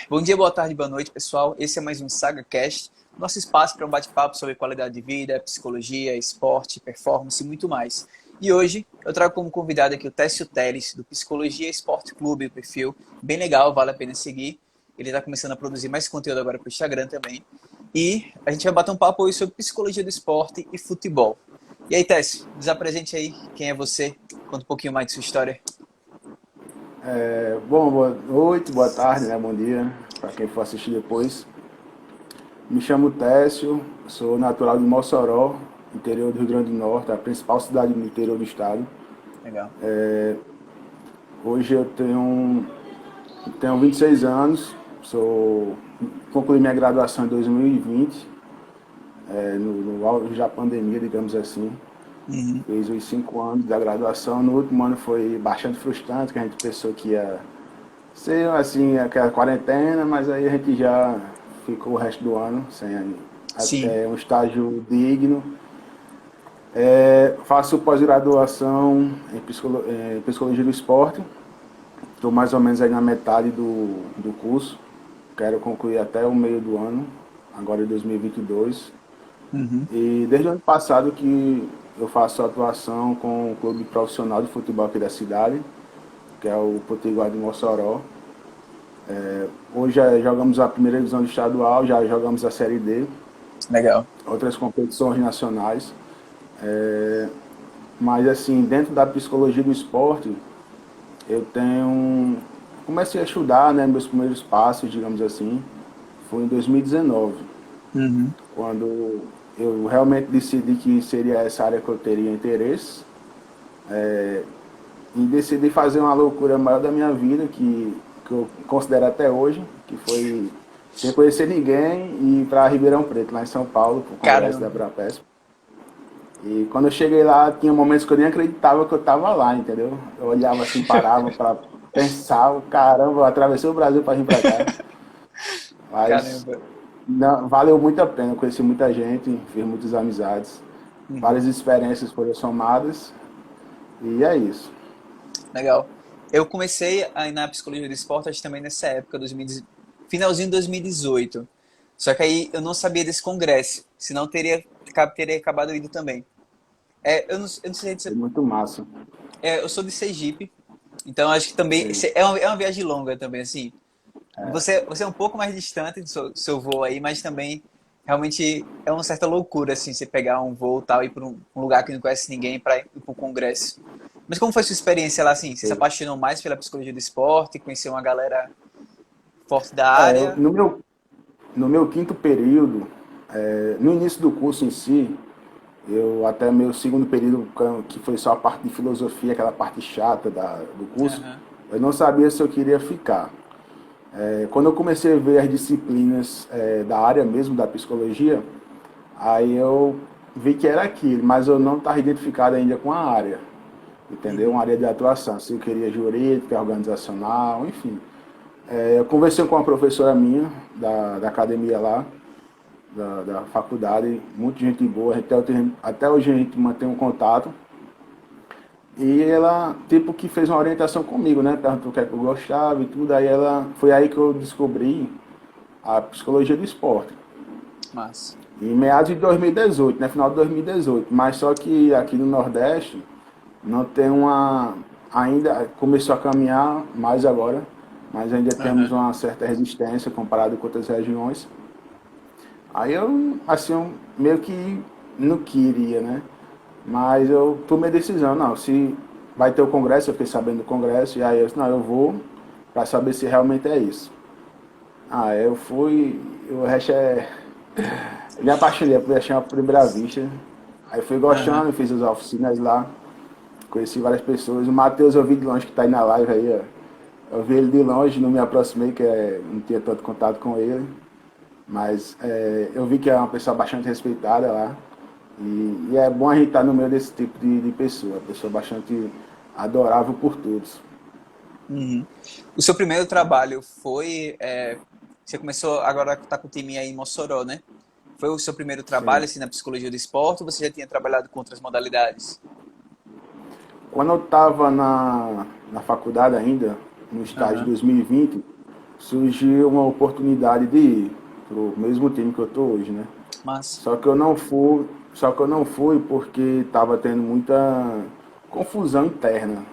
Bom dia, boa tarde, boa noite, pessoal. Esse é mais um SagaCast, nosso espaço para um bate-papo sobre qualidade de vida, psicologia, esporte, performance e muito mais. E hoje eu trago como convidado aqui o Técio Teles, do Psicologia Esporte Clube, o perfil bem legal, vale a pena seguir. Ele está começando a produzir mais conteúdo agora para o Instagram também. E a gente vai bater um papo hoje sobre psicologia do esporte e futebol. E aí, Técio, desapresente aí quem é você, conta um pouquinho mais de sua história. Bom, boa noite, boa tarde, né? Bom dia para quem for assistir depois. Me chamo Técio, sou natural de Mossoró, interior do Rio Grande do Norte, a principal cidade do interior do estado. Legal. Hoje eu tenho 26 anos, concluí minha graduação em 2020, no auge da pandemia, digamos assim. Uhum. Fiz os 5 anos da graduação. No último ano foi bastante frustrante, que a gente pensou que ia ser assim, aquela quarentena, mas aí a gente já ficou o resto do ano sem Sim, até um estágio digno. Faço pós-graduação em psicologia do esporte. Estou mais ou menos aí na metade do curso. Quero concluir até o meio do ano, agora em 2022. uhum. E desde o ano passado que eu faço atuação com o clube profissional de futebol aqui da cidade, que é o Potiguar de Mossoró. Hoje já jogamos a primeira divisão do estadual, já jogamos a Série D, Legal. outras competições nacionais. Mas assim, dentro da psicologia do esporte, eu tenho. Comecei a estudar, né, meus primeiros passos, digamos assim, foi em 2019, Uhum. quando eu realmente decidi que seria essa área que eu teria interesse. E decidi fazer uma loucura maior da minha vida, que eu considero até hoje, que foi sem conhecer ninguém e ir para Ribeirão Preto, lá em São Paulo, para o congresso da Caramba, Brapesp. E quando eu cheguei lá, tinha momentos que eu nem acreditava que eu estava lá, entendeu? Eu olhava assim, parava para pensar, caramba, eu atravessei o Brasil para vir para cá. Mas caramba. não, valeu muito a pena, eu conheci muita gente, fiz muitas amizades, várias Uhum. experiências foram somadas, e é isso. Legal. Eu comecei aí na psicologia do esporte acho que também nessa época, finalzinho de 2018. Só que aí eu não sabia desse congresso, senão teria acabado indo também. Eu não sei Foi dizer, muito massa. eu sou de Sergipe, então acho que também Sei. é uma viagem longa também, assim. Você é um pouco mais distante do seu voo aí, mas também realmente é uma certa loucura, assim, você pegar um voo e tal, ir para um lugar que não conhece ninguém para ir para um congresso. Mas como foi sua experiência lá, assim? Você se Sei. apaixonou mais pela psicologia do esporte, conheceu uma galera forte da É, área? no meu quinto período, no início do curso em si, eu até meu segundo período, que foi só a parte de filosofia, aquela parte chata do curso, Aham, eu não sabia se eu queria ficar. Quando eu comecei a ver as disciplinas da área mesmo, da psicologia, aí eu vi que era aquilo, mas eu não estava identificado ainda com a área, entendeu? Uma uhum, área de atuação, se eu queria jurídica, organizacional, enfim. Eu conversei com uma professora minha da academia lá, da faculdade, muita gente boa, até hoje a gente mantém um contato. E ela, tipo, que fez uma orientação comigo, né? Perguntou o que é que eu gostava e tudo. Foi aí que eu descobri a psicologia do esporte. massa. Em meados de 2018, né? Final de 2018. Mas só que aqui no Nordeste não tem uma. Ainda começou a caminhar mais agora, mas ainda temos Aham, uma certa resistência comparado com outras regiões. Aí eu, assim, eu meio que não queria, né? Mas eu tomei a decisão, não, se vai ter o congresso, eu fiquei sabendo do congresso, e aí eu disse, não, eu vou para saber se realmente é isso. Eu fui, o resto é. Eu me apaixonei, eu achei uma primeira vista. Aí fui aham. gostando, fiz as oficinas lá, conheci várias pessoas. O Matheus eu vi de longe que tá aí na live aí, ó. Eu vi ele de longe, não me aproximei, não tinha tanto contato com ele. Mas eu vi que é uma pessoa bastante respeitada lá. E é bom a gente estar no meio desse tipo de pessoa, pessoa bastante adorável por todos. Uhum. O seu primeiro trabalho foi. Você começou agora tá com o time aí em Mossoró, né? Foi o seu primeiro trabalho Sim. assim, na psicologia do esporte ou você já tinha trabalhado com outras modalidades? Quando eu estava na faculdade ainda, no estágio de Aham, 2020, surgiu uma oportunidade de ir pro mesmo time que eu tô hoje, né? Mas, Só que eu não fui porque estava tendo muita confusão interna,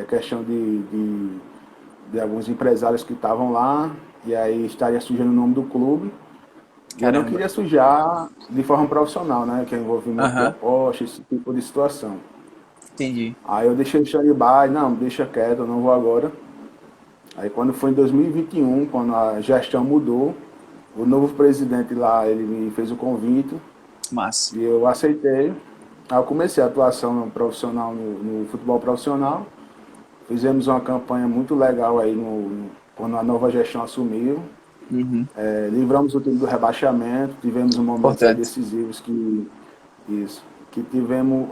questão de alguns empresários que estavam lá, e aí estaria sujando o nome do clube, e eu não caramba. queria sujar de forma profissional, né? Que é envolvimento de Aham, aposta, esse tipo de situação. entendi. Aí eu deixei de stand-by, não, deixa quieto, eu não vou agora. Aí quando foi em 2021, quando a gestão mudou, o novo presidente lá, ele me fez o convite Mas, e eu aceitei. Aí eu comecei a atuação no profissional, no futebol profissional. Fizemos uma campanha muito legal aí quando a nova gestão assumiu. uhum, Livramos o time do rebaixamento, tivemos momentos aí importante. decisivos isso, que tivemos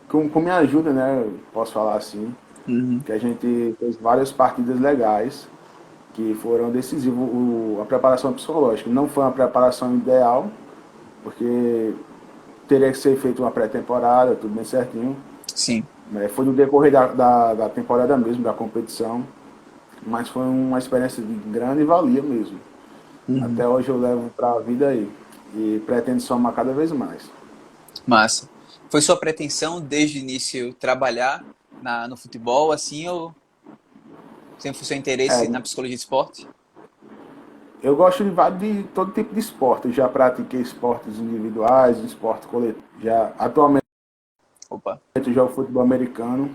com minha ajuda, né? Posso falar assim, Uhum, que a gente fez várias partidas legais que foram decisivas. A preparação psicológica não foi uma preparação ideal, porque teria que ser feita uma pré-temporada, tudo bem certinho. sim. Foi no decorrer da temporada mesmo, da competição, mas foi uma experiência de grande valia mesmo. Uhum, Até hoje eu levo para a vida aí e pretendo somar cada vez mais. massa. Foi sua pretensão desde o início trabalhar no futebol, assim, ou sempre foi seu interesse É, na psicologia de esporte? eu gosto de todo tipo de esporte. Eu já pratiquei esportes individuais, esporte coletivo. Atualmente Opa. eu jogo futebol americano.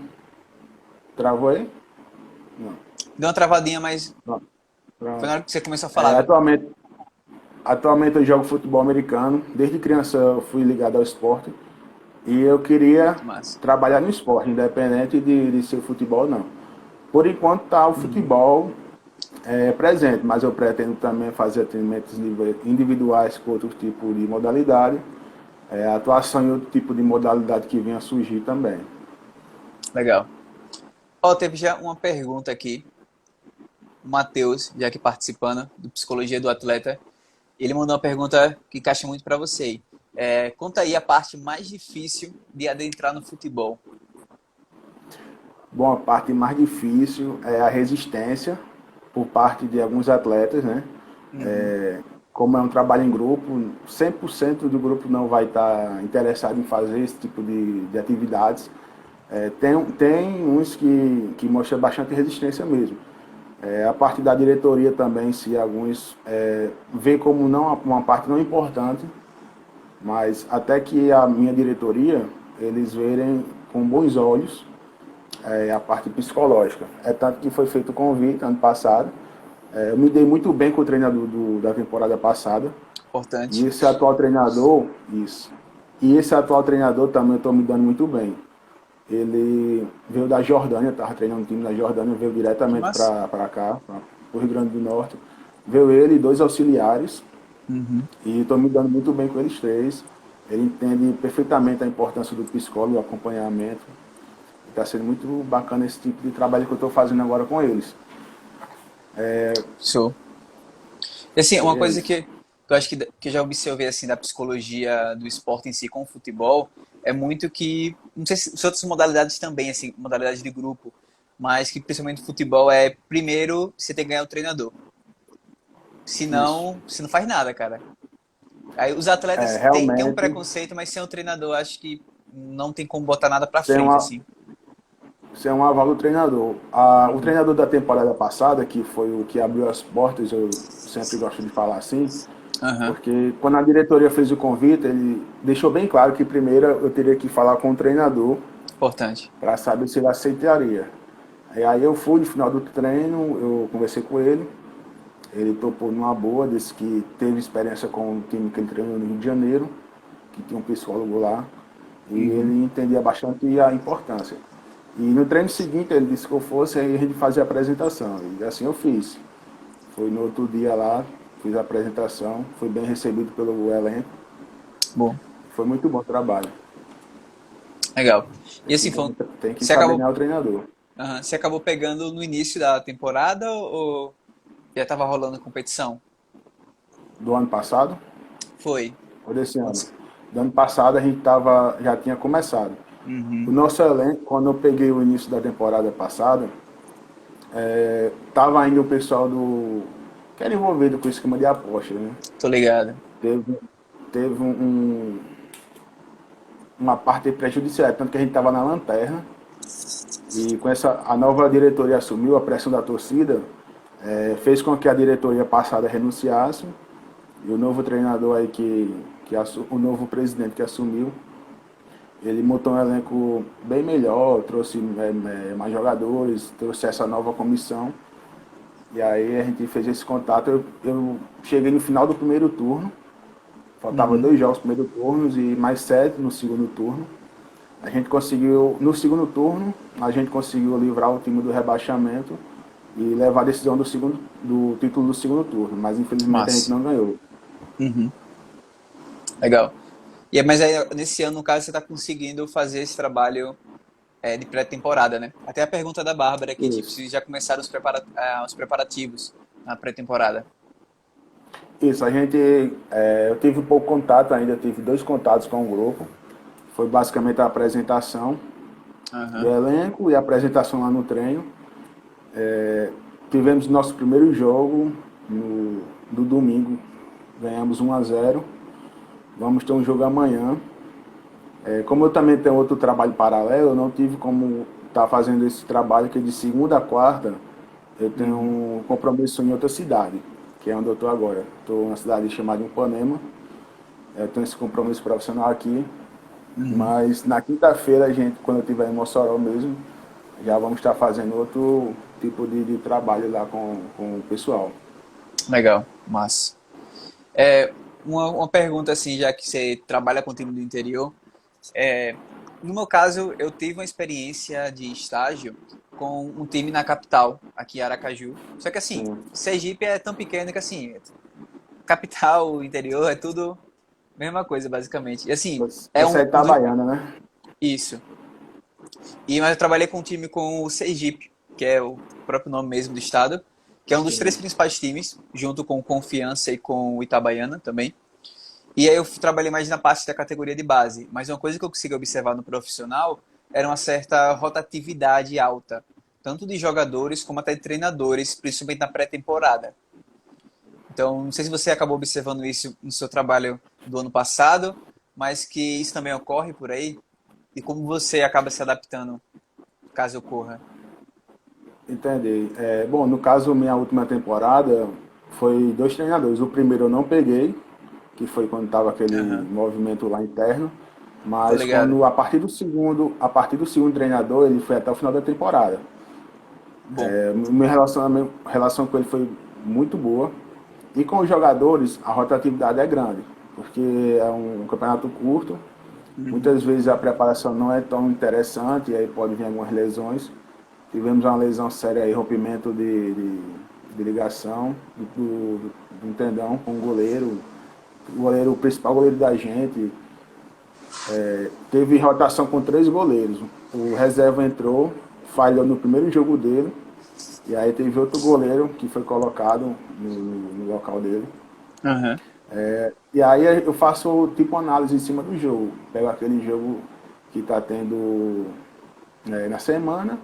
Travou aí? Não. Deu uma travadinha, mas Não. foi na Pronto. hora que você começou a falar, É, velho. atualmente eu jogo futebol americano. Desde criança eu fui ligado ao esporte. E eu queria Massa. trabalhar no esporte, independente de ser futebol ou não. Por enquanto está o Uhum. futebol presente, mas eu pretendo também fazer atendimentos individuais com outro tipo de modalidade, atuação em outro tipo de modalidade que venha a surgir também. Legal. Ó, teve já uma pergunta aqui. O Matheus, já que participando do Psicologia do Atleta, ele mandou uma pergunta que encaixa muito para você. Conta aí a parte mais difícil de adentrar no futebol. Bom, a parte mais difícil é a resistência por parte de alguns atletas, né? Uhum. Como é um trabalho em grupo, 100% do grupo não vai estar interessado em fazer esse tipo de atividades. Tem uns que mostram bastante resistência mesmo. A parte da diretoria também, se alguns vê como não, uma parte não importante, mas até que a minha diretoria, eles verem com bons olhos a parte psicológica. É tanto que foi feito o convite ano passado. Eu me dei muito bem com o treinador da temporada passada. E Importante. esse atual treinador, isso. E esse atual treinador também eu estou me dando muito bem. Ele veio da Jordânia, estava treinando um time da Jordânia, veio Que diretamente massa. para cá, para o Rio Grande do Norte. Veio ele e dois auxiliares, Uhum. e estou me dando muito bem com eles três. Ele entende perfeitamente a importância do psicólogo, do acompanhamento. Está sendo muito bacana esse tipo de trabalho que eu estou fazendo agora com eles. Show. E assim, uma Seria coisa isso. que eu acho que eu já observei assim da psicologia do esporte em si com o futebol é muito que, não sei se outras modalidades também, assim, modalidades de grupo, mas que principalmente o futebol é primeiro você tem que ganhar o treinador. Isso. Senão, você não faz nada, cara. Aí os atletas têm um Realmente, preconceito, mas sem o treinador, acho que não tem como botar nada pra sem frente, uma, assim. sem um aval do treinador. O Uhum. treinador da temporada passada, que foi o que abriu as portas, eu sempre gosto de falar assim, Aham. porque quando a diretoria fez o convite, ele deixou bem claro que primeiro eu teria que falar com o treinador Importante. para saber se ele aceitaria. E aí eu fui no final do treino, eu conversei com ele topou numa boa, disse que teve experiência com o time que ele treinou no Rio de Janeiro, que tinha um psicólogo lá, e Uhum. ele entendia bastante a importância. E no treino seguinte ele disse que eu fosse, aí a gente fazia a apresentação. E assim eu fiz. Foi no outro dia lá, fiz a apresentação, fui bem recebido pelo elenco. Bom, Foi muito bom o trabalho. legal. E Tem assim, que, tem que você saber acabou, ganhar o treinador. você acabou pegando no início da temporada ou já estava rolando a competição? Do ano passado, Foi. ou desse ano. Quando- Do ano passado a gente já tinha começado. O Uhum. nosso elenco, quando eu peguei o início da temporada passada, Tava ainda o pessoal que era envolvido com o esquema de aposta, né? Tô ligado. Teve, teve uma parte prejudicial, tanto que a gente tava na lanterna. E com a nova diretoria assumiu a pressão da torcida, fez com que a diretoria passada renunciasse. E o novo treinador aí o novo presidente que assumiu, ele montou um elenco bem melhor, trouxe mais jogadores, trouxe essa nova comissão. E aí a gente fez esse contato. Eu cheguei no final do primeiro turno, faltava Uhum. 2 jogos no primeiro turno e mais 7 no segundo turno. A gente conseguiu, no segundo turno, a gente conseguiu livrar o time do rebaixamento e levar a decisão do título do segundo turno, mas infelizmente a gente Massa. não ganhou. Uhum. Legal. Mas aí, nesse ano, no caso, você está conseguindo fazer esse trabalho de pré-temporada, né? Até a pergunta da Bárbara aqui, tipo, Isso. se já começaram os preparativos na pré-temporada. Isso, eu tive um pouco contato ainda, tive 2 contatos com o grupo. Foi basicamente a apresentação do Aham. elenco e a apresentação lá no treino. Tivemos nosso primeiro jogo do domingo, ganhamos 1-0. Vamos ter um jogo amanhã. Como eu também tenho outro trabalho paralelo, eu não tive como estar fazendo esse trabalho, que de segunda a quarta eu tenho Uhum. um compromisso em outra cidade, que é onde eu estou agora. Estou numa cidade chamada Ipanema. Eu tenho esse compromisso profissional aqui. Uhum. Mas na quinta-feira, quando eu estiver em Mossoró mesmo, já vamos estar fazendo outro tipo de trabalho lá com o pessoal. Legal, massa. Uma pergunta assim, já que você trabalha com o time do interior, é, no meu caso, eu tive uma experiência de estágio com um time na capital, aqui em Aracaju. Só que assim, Sim. Sergipe é tão pequeno que assim, capital, interior, é tudo mesma coisa, basicamente. E assim, é Você é Itabaiana, né? isso. Mas eu trabalhei com um time com o Sergipe, que é o próprio nome mesmo do estado, que é um dos três Sim. principais times, junto com o Confiança e com o Itabaiana também. E aí eu trabalhei mais na parte da categoria de base. Mas uma coisa que eu consegui observar no profissional era uma certa rotatividade alta, tanto de jogadores como até de treinadores, principalmente na pré-temporada. Então, não sei se você acabou observando isso no seu trabalho do ano passado, mas que isso também ocorre por aí, e como você acaba se adaptando caso ocorra. Entendi. Bom, no caso, minha última temporada foi 2 treinadores. O primeiro eu não peguei, que foi quando estava aquele Aham, movimento lá interno. tô Mas ligado. a partir do segundo treinador, ele foi até o final da temporada. Bom, Minha relação com ele foi muito boa. E com os jogadores, a rotatividade é grande, porque é um campeonato curto. uhum, Muitas vezes a preparação não é tão interessante, e aí pode vir algumas lesões. Tivemos uma lesão séria aí, rompimento de ligação do tendão com o principal goleiro da gente. Teve rotação com 3 goleiros. O reserva entrou, falhou no primeiro jogo dele, e aí teve outro goleiro que foi colocado no local dele. aham. E aí eu faço tipo análise em cima do jogo. Pego aquele jogo que está tendo na semana,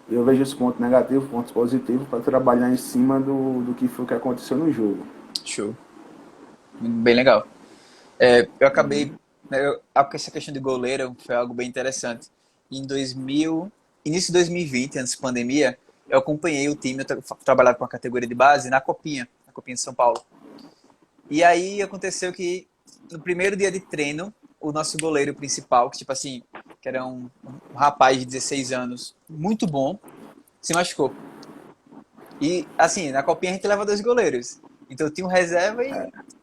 eu vejo os pontos negativos, pontos positivos, para trabalhar em cima do que foi que aconteceu no jogo. Show. Bem legal. Eu acabei. Essa questão de goleiro foi algo bem interessante. Em 2000, início de 2020, antes da pandemia, eu acompanhei o time, trabalhava com a categoria de base na Copinha de São Paulo. E aí aconteceu que no primeiro dia de treino, o nosso goleiro principal, que tipo assim, que era um rapaz de 16 anos, muito bom, se machucou. E assim, na Copinha a gente leva dois goleiros. Então tinha um reserva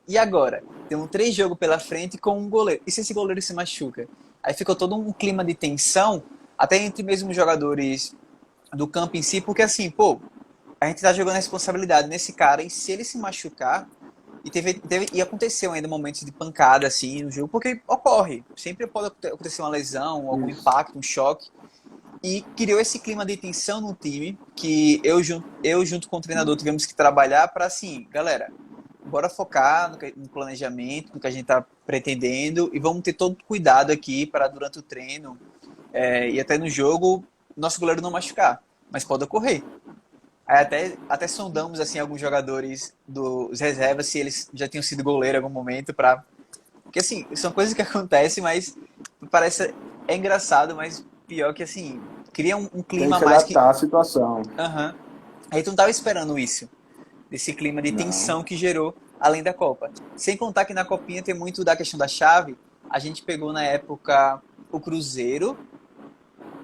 e agora? Tem três jogos pela frente com um goleiro. E se esse goleiro se machuca? Aí ficou todo um clima de tensão, até entre mesmo os jogadores do campo em si, porque assim, pô, a gente tá jogando a responsabilidade nesse cara, e se ele se machucar, e aconteceu ainda momentos de pancada assim no jogo, porque ocorre, sempre pode acontecer uma lesão, algum Isso. impacto, um choque, e criou esse clima de tensão no time que eu junto com o treinador tivemos que trabalhar para assim, galera, bora focar no planejamento, no que a gente está pretendendo e vamos ter todo cuidado aqui para durante o treino e até no jogo nosso goleiro não machucar, mas pode ocorrer. Aí até sondamos assim alguns jogadores dos reservas se eles já tinham sido goleiro em algum momento para porque assim, são coisas que acontecem, mas parece é engraçado, mas pior que assim, cria um Tem clima que a se mais que adaptar à situação. aham. Aí tu não tava esperando isso, desse clima de Não. tensão que gerou além da Copa. Sem contar que na Copinha tem muito da questão da chave. A gente pegou na época o Cruzeiro.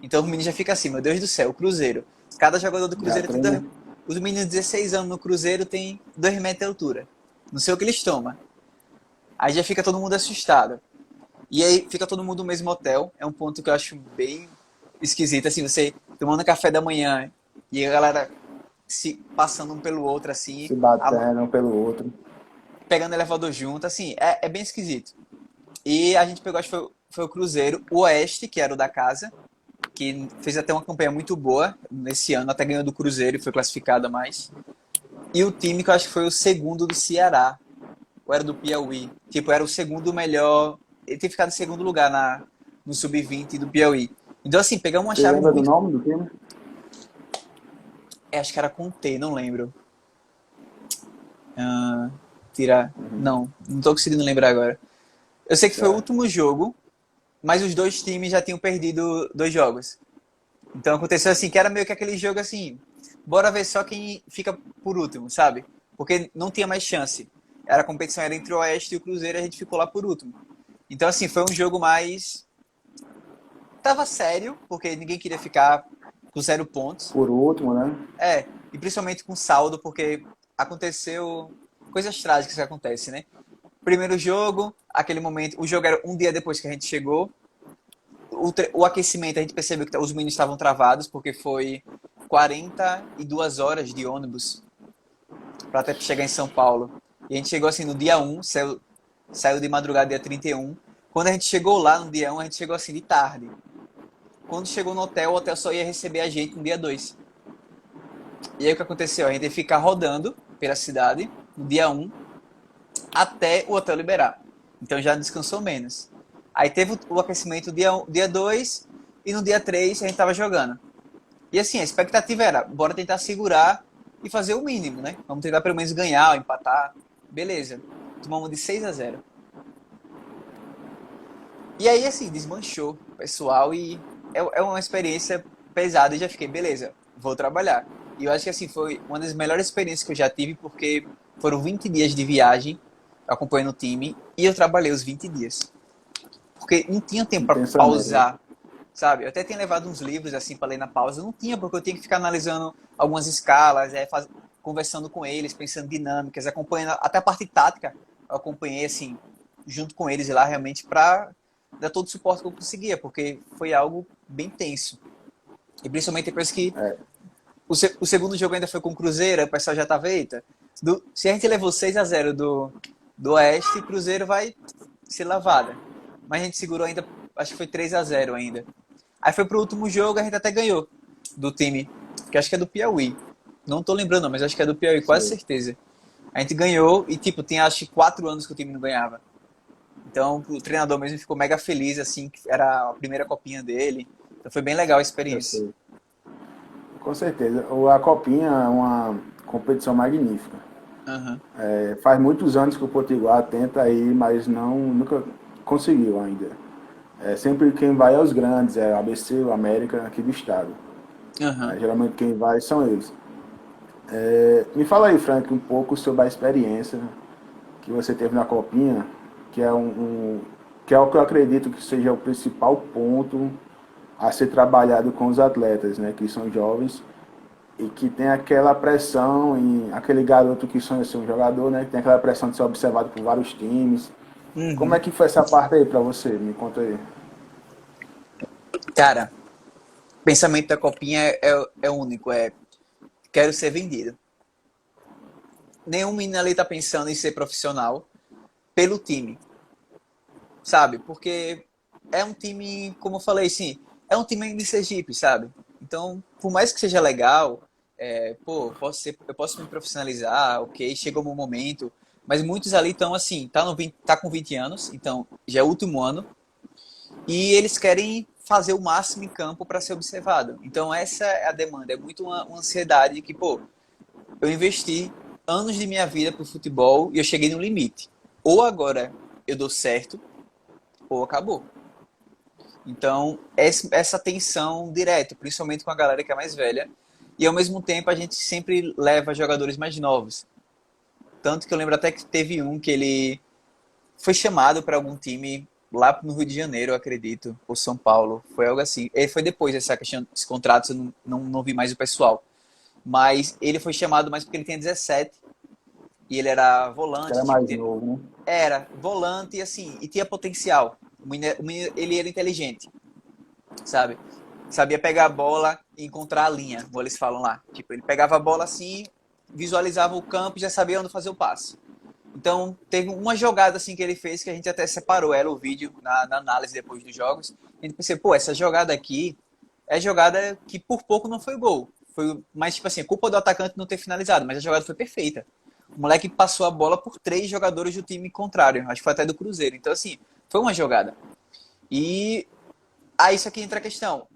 Então o menino já fica assim, meu Deus do céu, o Cruzeiro. Cada jogador do Já Cruzeiro tem treina. os meninos de 16 anos no Cruzeiro tem 2 metros de altura. Não sei o que eles tomam. Aí já fica todo mundo assustado. E aí fica todo mundo no mesmo hotel. É um ponto que eu acho bem esquisito. Assim, você tomando café da manhã e a galera se passando um pelo outro, assim, Se batendo um pelo outro. pegando elevador junto, assim, é bem esquisito. E a gente pegou, acho que foi o Cruzeiro, o Oeste, que era o da casa, que fez até uma campanha muito boa nesse ano, até ganhou do Cruzeiro e foi classificado a mais. E o time que eu acho que foi o segundo do Ceará, ou era do Piauí. Tipo, era o segundo melhor. Ele tinha ficado em segundo lugar no Sub-20 do Piauí. Então, assim, pegamos uma Você chave lembra do muito. nome do time? Acho que era com T, não lembro. Ah, tirar. Não tô conseguindo lembrar agora. Eu sei que foi o Certo. último jogo, mas os dois times já tinham perdido 2 jogos. Então aconteceu assim, que era meio que aquele jogo assim, bora ver só quem fica por último, sabe? Porque não tinha mais chance. A competição era entre o Oeste e o Cruzeiro e a gente ficou lá por último. Então assim, foi um jogo mais... Tava sério, porque ninguém queria ficar com 0 pontos. Por último, né? E principalmente com saldo, porque aconteceu coisas trágicas que acontecem, né? Primeiro jogo, aquele momento, o jogo era um dia depois que a gente chegou, o aquecimento, a gente percebeu que os meninos estavam travados, porque foi 42 horas de ônibus para até chegar em São Paulo. E a gente chegou assim no dia 1, saiu de madrugada dia 31. Quando a gente chegou lá no dia 1, a gente chegou assim de tarde. Quando chegou no hotel, o hotel só ia receber a gente no dia 2. E aí o que aconteceu? A gente ia ficar rodando pela cidade no dia 1 até o hotel liberar. Então já descansou menos. Aí teve o aquecimento dia 2 e no dia 3 a gente tava jogando. E assim, a expectativa era, bora tentar segurar e fazer o mínimo, né? Vamos tentar pelo menos ganhar ou empatar. Beleza. Tomamos de 6-0. E aí, assim, desmanchou o pessoal e é uma experiência pesada. E já fiquei, beleza, vou trabalhar. E eu acho que, assim, foi uma das melhores experiências que eu já tive, porque foram 20 dias de viagem acompanhando o time e eu trabalhei os 20 dias. Porque não tinha tempo para Intensamente, né? pausar, sabe? Eu até tinha levado uns livros, assim, para ler na pausa. Não tinha, porque eu tinha que ficar analisando algumas escalas, conversando com eles, pensando dinâmicas, acompanhando até a parte tática. Eu acompanhei, assim, junto com eles lá, realmente, para dar todo o suporte que eu conseguia, porque foi algo bem tenso. E principalmente depois que É, o segundo jogo ainda foi com o Cruzeiro, o pessoal já tava, eita, se a gente levou 6-0 do Oeste, o Cruzeiro vai ser lavada. Mas a gente segurou ainda, acho que foi 3-0 ainda. Aí foi pro último jogo, a gente até ganhou do time, que acho que é do Piauí. Não tô lembrando, mas acho que é do Piauí, quase sei. certeza. A gente ganhou e, tipo, tinha acho que 4 anos que o time não ganhava. Então, o treinador mesmo ficou mega feliz, assim, que era a primeira copinha dele. Então, foi bem legal a Eu experiência. sei. Com certeza. A Copinha é uma competição magnífica. Aham. É, faz muitos anos que o Potiguar tenta ir, mas nunca conseguiu ainda. É, sempre quem vai é os grandes, é o ABC, o América, aqui do estado. Aham. É, geralmente quem vai são eles. É, me fala aí, Frank, um pouco sobre a experiência que você teve na Copinha, que é que é o que eu acredito que seja o principal ponto a ser trabalhado com os atletas, né, que são jovens e que tem aquela pressão em aquele garoto que sonha ser um jogador, né, que tem aquela pressão de ser observado por vários times. Como é Uhum. que foi essa parte aí pra você? Me conta aí. Cara, o pensamento da copinha é único, quero ser vendido. Nenhum menino ali tá pensando em ser profissional pelo time, sabe? Porque é um time, como eu falei, sim, é um time de Sergipe, sabe? Então, por mais que seja legal, pô, eu posso me profissionalizar, ok, chega o meu momento, mas muitos ali estão assim, tá com 20 anos, então já é o último ano, e eles querem fazer o máximo em campo para ser observado. Então essa é a demanda, é muito uma ansiedade que, pô, eu investi anos de minha vida pro futebol e eu cheguei no limite. Ou agora eu dou certo, ou acabou. Então, essa tensão direta, principalmente com a galera que é mais velha. E ao mesmo tempo a gente sempre leva jogadores mais novos. Tanto que eu lembro até que teve um que ele foi chamado para algum time lá no Rio de Janeiro, eu acredito, ou São Paulo. Foi algo assim. Ele foi depois dessa questão dos contratos, eu não vi mais o pessoal. Mas ele foi chamado mais porque ele tinha 17 e ele era volante. Era Tipo, mais novo, né? era volante e assim, e tinha potencial. Ele era inteligente, sabe? Sabia pegar a bola e encontrar a linha, como eles falam lá. Tipo, ele pegava a bola assim, visualizava o campo e já sabia onde fazer o passe. Então, teve uma jogada assim que ele fez que a gente até separou ela, o vídeo, na análise depois dos jogos. A gente pensou, pô, essa jogada aqui é jogada que por pouco não foi gol. Foi, mas, tipo assim, culpa do atacante não ter finalizado, mas a jogada foi perfeita. O moleque passou a bola por 3 jogadores do time contrário. Acho que foi até do Cruzeiro. Então, assim, foi uma jogada. E aí isso aqui entra a questão.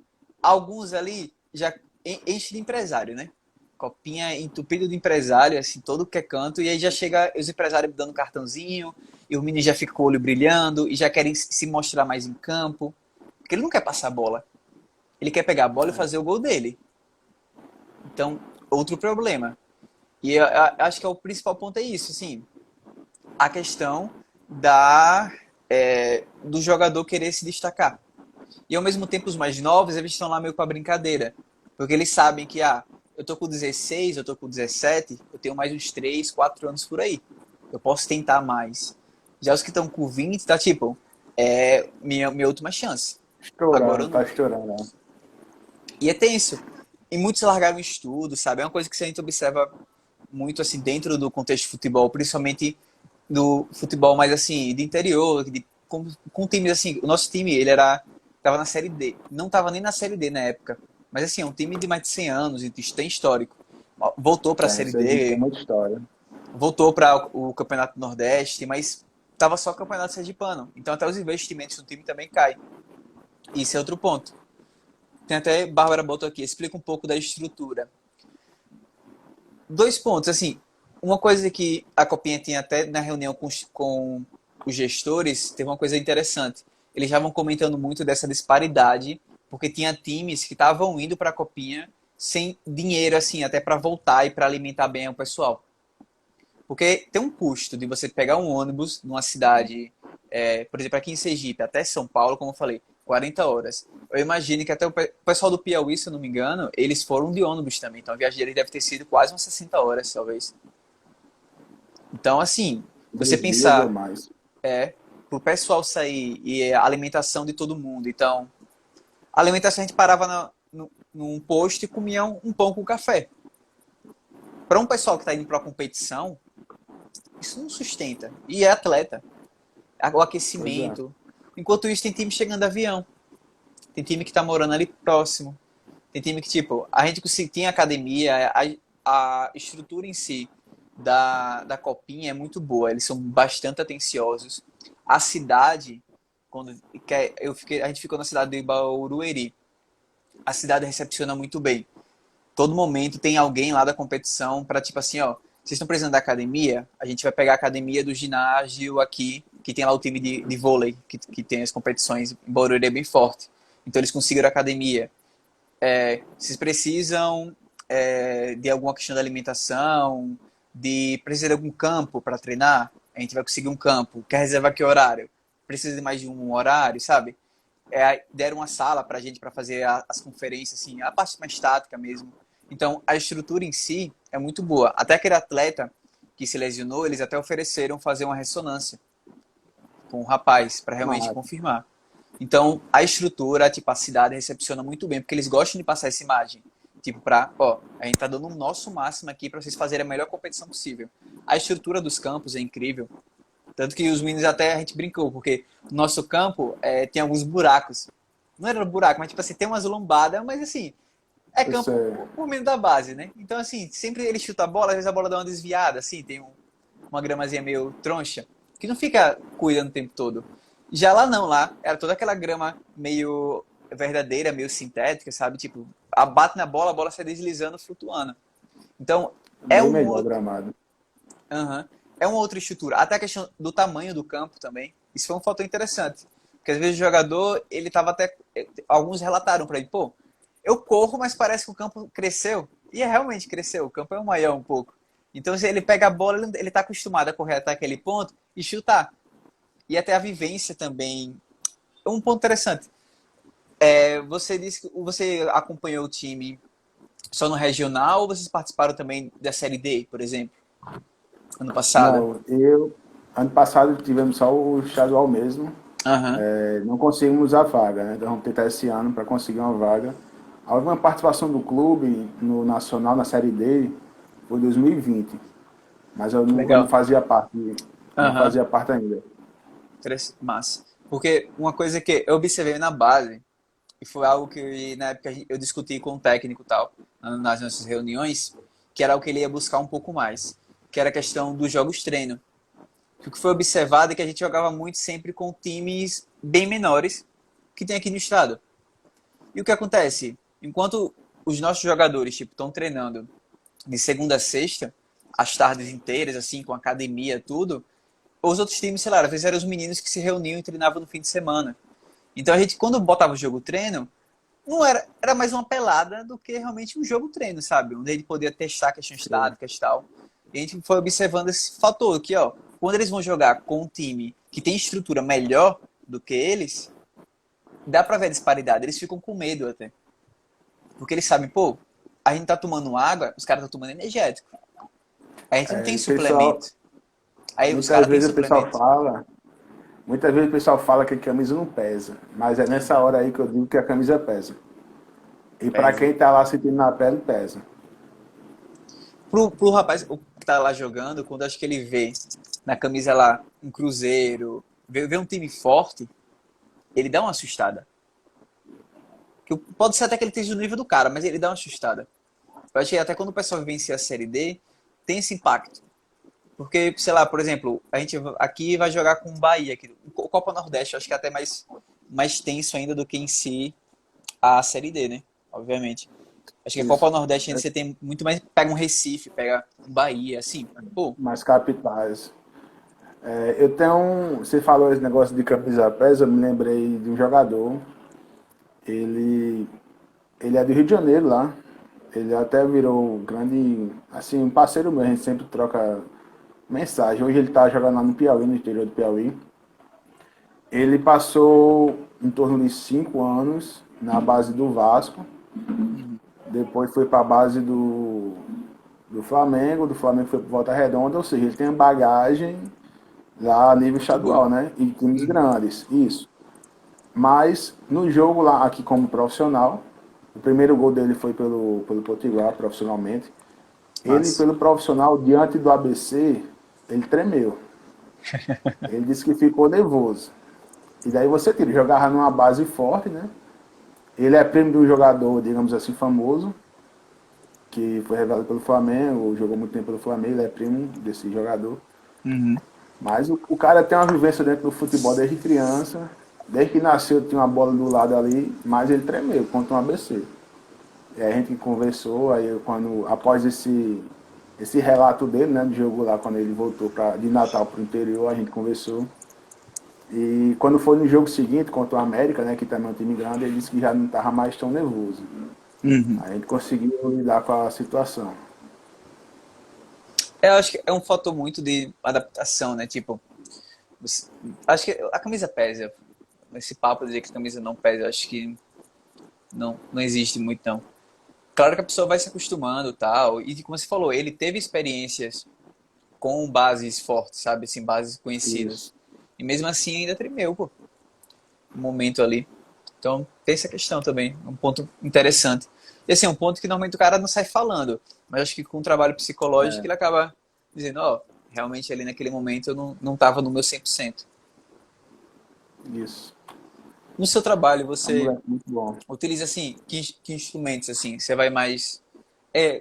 Alguns ali já enchem de empresário, né? Copinha entupido de empresário, assim, todo que é canto, e aí já chega os empresários dando cartãozinho, e o menino já fica com o olho brilhando, e já querem se mostrar mais em campo. Porque ele não quer passar a bola. Ele quer pegar a bola e fazer o gol dele. Então, outro problema. E eu acho que é o principal ponto é isso, assim, a questão do jogador querer se destacar. E ao mesmo tempo os mais novos, eles estão lá meio com a brincadeira. Porque eles sabem que, eu tô com 16, eu tô com 17, eu tenho mais uns 3, 4 anos por aí. Eu posso tentar mais. Já os que estão com 20, tá tipo, é minha última chance. Agora Estourando, eu tá não. estourando, né? E é tenso. E muitos largaram o estudo, sabe? É uma coisa que a gente observa muito assim dentro do contexto de futebol, principalmente do futebol mais assim, de interior, com times assim, o nosso time, ele tava na série D, não tava nem na série D na época, mas assim, é um time de mais de 100 anos, isso tem histórico. Voltou para a série Tem D, muita história. voltou para o Campeonato Nordeste, mas tava só o Campeonato Sergipano. Então até os investimentos do time também caem. Isso é outro ponto. Tem até Bárbara botou aqui, explica um pouco da estrutura. 2 pontos, assim, uma coisa que a Copinha tinha até na reunião com os gestores, teve uma coisa interessante. Eles já vão comentando muito dessa disparidade, porque tinha times que estavam indo para a Copinha sem dinheiro, assim, até para voltar e para alimentar bem o pessoal. Porque tem um custo de você pegar um ônibus numa cidade, por exemplo, aqui em Sergipe, até São Paulo, como eu falei, 40 horas. Eu imagino que até o pessoal do Piauí, se eu não me engano, eles foram de ônibus também. Então a viagem deles deve ter sido quase umas 60 horas, talvez. Então, assim, você 2 dias ou pensar, mais. pro pessoal sair e a alimentação de todo mundo. Então, a alimentação a gente parava num posto e comia um pão com café. Para um pessoal que está indo para a competição, isso não sustenta. E é atleta. O Pois é. aquecimento. Enquanto isso, tem time chegando de avião. Tem time que está morando ali próximo. Tem time que, tipo, a gente tem academia, a estrutura em si da Copinha é muito boa. Eles são bastante atenciosos. A cidade, a gente ficou na cidade de Barueri. A cidade recepciona muito bem. Todo momento tem alguém lá da competição para tipo assim, ó, vocês estão precisando da academia? A gente vai pegar a academia do ginásio aqui, que tem lá o time de vôlei, que tem as competições. Em Barueri é bem forte. Então eles conseguiram a academia. Vocês precisam de alguma questão da alimentação, precisa de algum campo para treinar? A gente vai conseguir um campo. Quer reservar que horário? Precisa de mais de um horário, sabe? Deram uma sala para a gente para fazer as conferências, assim, a parte mais tática mesmo. Então, a estrutura em si é muito boa. Até aquele atleta que se lesionou, eles até ofereceram fazer uma ressonância com o rapaz para realmente Mas, confirmar. Então, a estrutura, tipo, a cidade recepciona muito bem, porque eles gostam de passar essa imagem. Tipo, a gente tá dando o nosso máximo aqui para vocês fazerem a melhor competição possível. A estrutura dos campos é incrível. Tanto que os meninos até a gente brincou, porque no nosso campo tem alguns buracos. Não era buraco, mas tipo assim, tem umas lombadas, mas assim, é isso campo é, por menos da base, né? Então assim, sempre ele chuta a bola, às vezes a bola dá uma desviada, assim, tem uma gramazinha meio troncha, que não fica cuidando o tempo todo. Já lá não, lá era toda aquela grama meio verdadeira, meio sintética, sabe? Tipo, bate na bola, a bola sai deslizando, flutuando. Então, É Bem um melhor o outro. gramado. Aham. É uma outra estrutura. Até a questão do tamanho do campo também. Isso foi um fator interessante. Porque às vezes o jogador, ele tava até. Alguns relataram para ele, pô, eu corro, mas parece que o campo cresceu. E realmente cresceu. O campo é maior um pouco. Então, se ele pega a bola, ele tá acostumado a correr até aquele ponto e chutar. E até a vivência também. Um ponto interessante. Você disse que você acompanhou o time só no regional ou vocês participaram também da Série D, por exemplo, ano passado? Não, ano passado tivemos só o estadual mesmo. Aham. Não conseguimos a vaga, né? Então vamos tentar esse ano para conseguir uma vaga. A última participação do clube no Nacional, na Série D, foi em 2020. Mas eu não Legal. fazia parte, não Aham. fazia parte ainda. Massa. Porque uma coisa que eu observei na base, e foi algo que na época eu discuti com o técnico e tal, nas nossas reuniões, que era o que ele ia buscar um pouco mais, que era a questão dos jogos treino. O que foi observado é que a gente jogava muito sempre com times bem menores que tem aqui no estado. E o que acontece? Enquanto os nossos jogadores tipo estão treinando de segunda a sexta, as tardes inteiras, assim, com academia, tudo, os outros times, sei lá, às vezes eram os meninos que se reuniam e treinavam no fim de semana. Então a gente, quando botava o jogo treino, não era, era mais uma pelada do que realmente um jogo treino, sabe? Onde ele podia testar questões Sim. táticas e tal. E a gente foi observando esse fator aqui, ó. Quando eles vão jogar com um time que tem estrutura melhor do que eles, dá pra ver a disparidade. Eles ficam com medo até. Porque eles sabem, pô, a gente tá tomando água, os caras estão tomando energético. A gente não tem O pessoal, suplemento. Aí os muitas caras têm vezes o pessoal suplemento. fala, muitas vezes o pessoal fala que a camisa não pesa, mas é nessa hora aí que eu digo que a camisa pesa. E para Pesa. quem tá lá sentindo na pele, pesa. Pro rapaz o que tá lá jogando, quando acho que ele vê na camisa lá um Cruzeiro, vê um time forte, ele dá uma assustada. Que pode ser até que ele esteja no nível do cara, mas ele dá uma assustada. Eu acho que até quando o pessoal vivencia a Série D, tem esse impacto. Porque, sei lá, por exemplo, a gente aqui vai jogar com o Bahia, aqui, o Copa Nordeste, eu acho que é até mais tenso ainda do que em si a Série D, né? Obviamente. Acho que a Copa Isso. Nordeste ainda você tem muito mais. Pega um Recife, pega um Bahia, assim. Pô, Mais capitais. Eu tenho você falou esse negócio de camisa pesa, eu me lembrei de um jogador. Ele, ele é do Rio de Janeiro lá. Ele até virou grande, assim, um parceiro meu. A gente sempre troca mensagem. Hoje ele está jogando lá no Piauí, no interior do Piauí. Ele passou em torno de 5 anos na base do Vasco. Depois foi para a base do Flamengo. Do Flamengo foi para Volta Redonda. Ou seja, ele tem bagagem lá a nível muito boa. estadual, né? E times Uhum. grandes. Isso. Mas no jogo lá, aqui como profissional, o primeiro gol dele foi pelo Potiguar, profissionalmente. Ele, Mas, pelo profissional, diante do ABC, ele tremeu. Ele disse que ficou nervoso. E daí você tira, jogava numa base forte, né? Ele é primo de um jogador, digamos assim, famoso, que foi revelado pelo Flamengo, jogou muito tempo pelo Flamengo, ele é primo desse jogador. uhum. Mas o cara tem uma vivência dentro do futebol desde criança, desde que nasceu tinha uma bola do lado ali, mas ele tremeu contra um ABC. E aí a gente conversou, aí quando, após esse relato dele, né, do jogo lá, quando ele voltou de Natal para o interior, a gente conversou. E quando foi no jogo seguinte contra o América, né, que também é um time grande, ele disse que já não estava mais tão nervoso. Uhum. A gente conseguiu lidar com a situação. Eu acho que é um fator muito de adaptação, né? Tipo, você- acho que a camisa pesa. Esse papo de dizer que a camisa não pesa, acho que não existe muito, não. Claro que a pessoa vai se acostumando e tal. E como você falou, ele teve experiências com bases fortes, sabe? Assim, bases Isso. conhecidas. E mesmo assim ainda tremeu, pô. Um momento ali. Então, tem essa questão também, um ponto interessante. E assim, um ponto que normalmente o cara não sai falando, mas acho que com um trabalho psicológico ele acaba dizendo, ó, realmente ali naquele momento eu não tava no meu 100%. Isso. No seu trabalho, É um você moleque muito bom. utiliza assim, que instrumentos assim? Você vai mais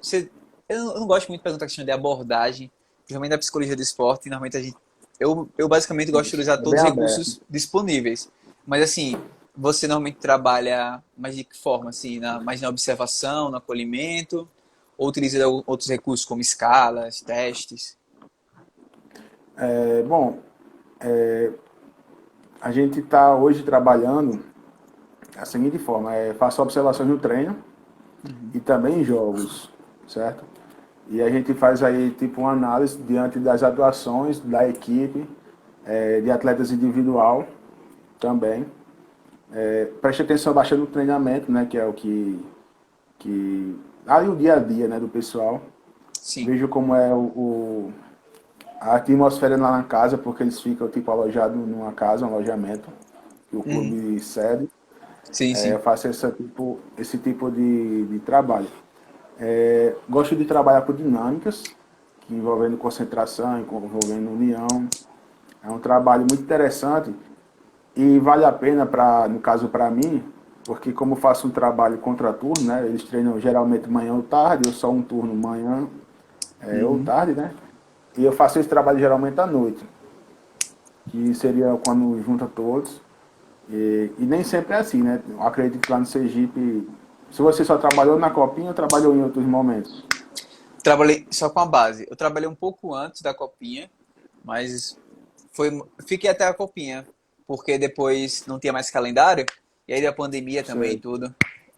você, eu não gosto muito de perguntar a questão de abordagem, principalmente da psicologia do esporte, e normalmente eu basicamente gosto de Isso. utilizar É todos bem os aberto. recursos disponíveis. Mas assim, você normalmente trabalha mais de que forma? Assim, mais na observação, no acolhimento? Ou utiliza outros recursos como escalas, testes? Bom, a gente está hoje trabalhando da seguinte forma: faço observações no treino Uhum. e também em jogos, certo? E a gente faz aí tipo uma análise diante das atuações da equipe, de atletas individual também. Preste atenção bastante no treinamento, né, que é o que ali o dia a dia, né, do pessoal. Sim. Vejo como é a atmosfera lá na casa, porque eles ficam tipo alojados numa casa, um alojamento que o Uhum. clube cede. Sim, Eu sim. faço esse tipo de trabalho. Gosto de trabalhar com dinâmicas, que envolvendo concentração, envolvendo união. É um trabalho muito interessante e vale a pena, no caso para mim, porque como eu faço um trabalho contraturno, né? Eles treinam geralmente manhã ou tarde, eu só um turno manhã ou Uhum. tarde, né? E eu faço esse trabalho geralmente à noite, que seria quando junta todos. E nem sempre é assim, né? Eu acredito que lá no Sergipe, se você só trabalhou na Copinha ou trabalhou em outros momentos? Trabalhei só com a base. Eu trabalhei um pouco antes da copinha, mas fiquei até a copinha, porque depois não tinha mais calendário, e aí da pandemia também e Sei. tudo.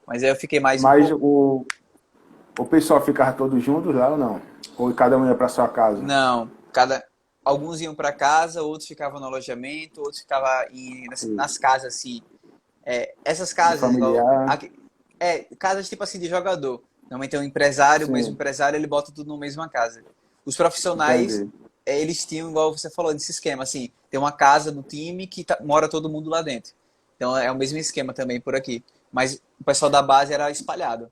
Mas aí eu fiquei mais um Mas pouco. o pessoal ficava todos juntos lá ou não? Ou cada um ia para sua casa? Não, alguns iam para casa, outros ficavam no alojamento, outros ficavam Sei. nas casas assim. Essas De casas, igual. familiar? Casas tipo assim de jogador. Normalmente é um empresário, mas o Sim, empresário ele bota tudo na mesma casa. Os profissionais, entendi. eles tinham, igual você falou, desse esquema, assim, tem uma casa do time que mora todo mundo lá dentro. Então é o mesmo esquema também por aqui. Mas o pessoal da base era espalhado.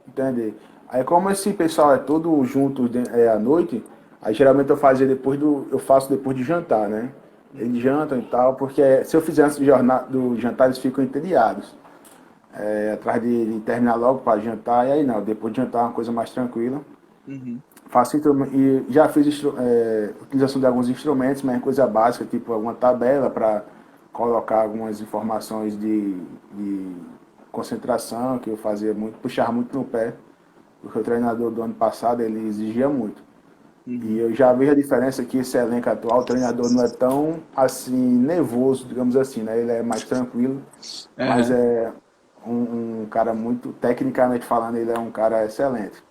Entendi. Aí como esse pessoal é todo junto à noite, aí geralmente eu faço depois de jantar, né? Eles jantam e tal, porque se eu fizer antes do jantar, eles ficam entediados. Atrás de terminar logo para jantar, e aí não, depois de jantar é uma coisa mais tranquila. Uhum. Faço e já fiz utilização de alguns instrumentos, mas é coisa básica, tipo alguma tabela para colocar algumas informações de concentração, que eu fazia muito, puxava muito no pé, porque o treinador do ano passado ele exigia muito. E Uhum. eu já vejo a diferença que esse elenco atual, o treinador não é tão assim nervoso, digamos assim, né? Ele é mais tranquilo, mas Uhum. é um cara muito, tecnicamente falando, ele é um cara excelente.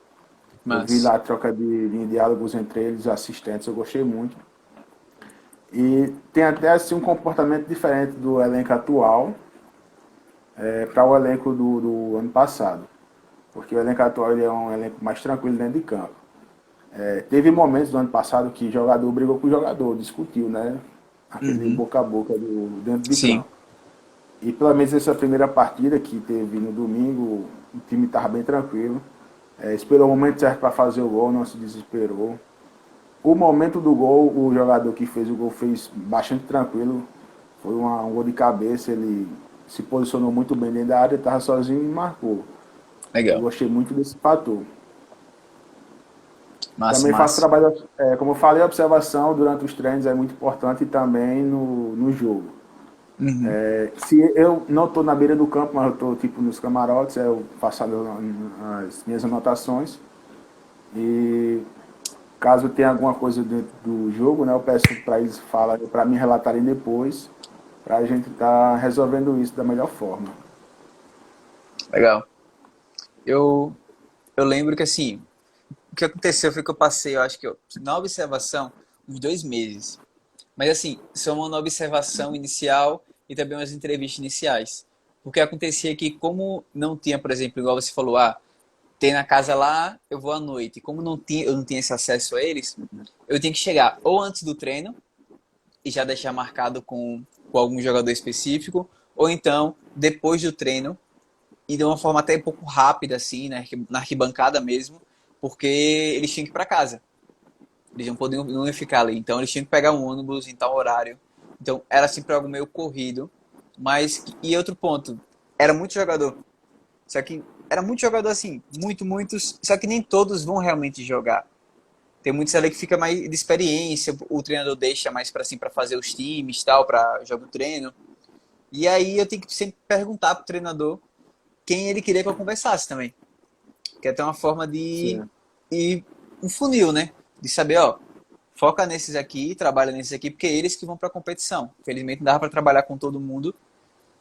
Eu vi Mas, lá a troca de diálogos entre eles, os assistentes, eu gostei muito. E tem até assim um comportamento diferente do elenco atual para o elenco do ano passado. Porque o elenco atual ele é um elenco mais tranquilo dentro de campo. Teve momentos do ano passado que jogador brigou com o jogador, discutiu, né? Aquele uhum. boca a boca dentro de Sim. campo. E pelo menos essa primeira partida que teve no domingo, o time estava bem tranquilo. Esperou o momento certo para fazer o gol, não se desesperou. O momento do gol, o jogador que fez o gol fez bastante tranquilo. Foi um gol de cabeça, ele se posicionou muito bem dentro da área, estava sozinho e marcou. Eu Legal. gostei muito desse fator. Massa, Também faço massa. trabalho, como eu falei, a observação durante os treinos é muito importante e também no jogo. Uhum. Se eu não estou na beira do campo, mas eu estou tipo nos camarotes, eu faço as minhas anotações. E caso tenha alguma coisa dentro do jogo, né, eu peço para eles falarem, para me relatarem depois, para a gente estar resolvendo isso da melhor forma. Legal. Eu, eu lembro que assim, o que aconteceu foi que eu passei, eu acho que na observação, uns 2 meses. Mas assim, só uma observação inicial e também umas entrevistas iniciais. Porque acontecia que, como não tinha, por exemplo, igual você falou, tem na casa lá, eu vou à noite. Como eu não tinha esse acesso a eles, eu tinha que chegar ou antes do treino e já deixar marcado com algum jogador específico, ou então depois do treino e de uma forma até um pouco rápida, assim, né, na arquibancada mesmo, porque eles tinham que ir para casa. Eles não podiam não ia ficar ali. Então eles tinham que pegar um ônibus em tal horário. Então era sempre algo meio corrido. Mas, e outro ponto, era muito jogador. Só que era muito jogador assim, muitos. Só que nem todos vão realmente jogar. Tem muitos ali que fica mais de experiência, o treinador deixa mais para assim, para fazer os times, tal, para jogar o treino. E aí eu tenho que sempre perguntar pro treinador quem ele queria que eu conversasse também. que é até uma forma de Sim. ir um funil, né? De saber, ó, foca nesses aqui, trabalha nesses aqui, porque é eles que vão para a competição. Felizmente não dava para trabalhar com todo mundo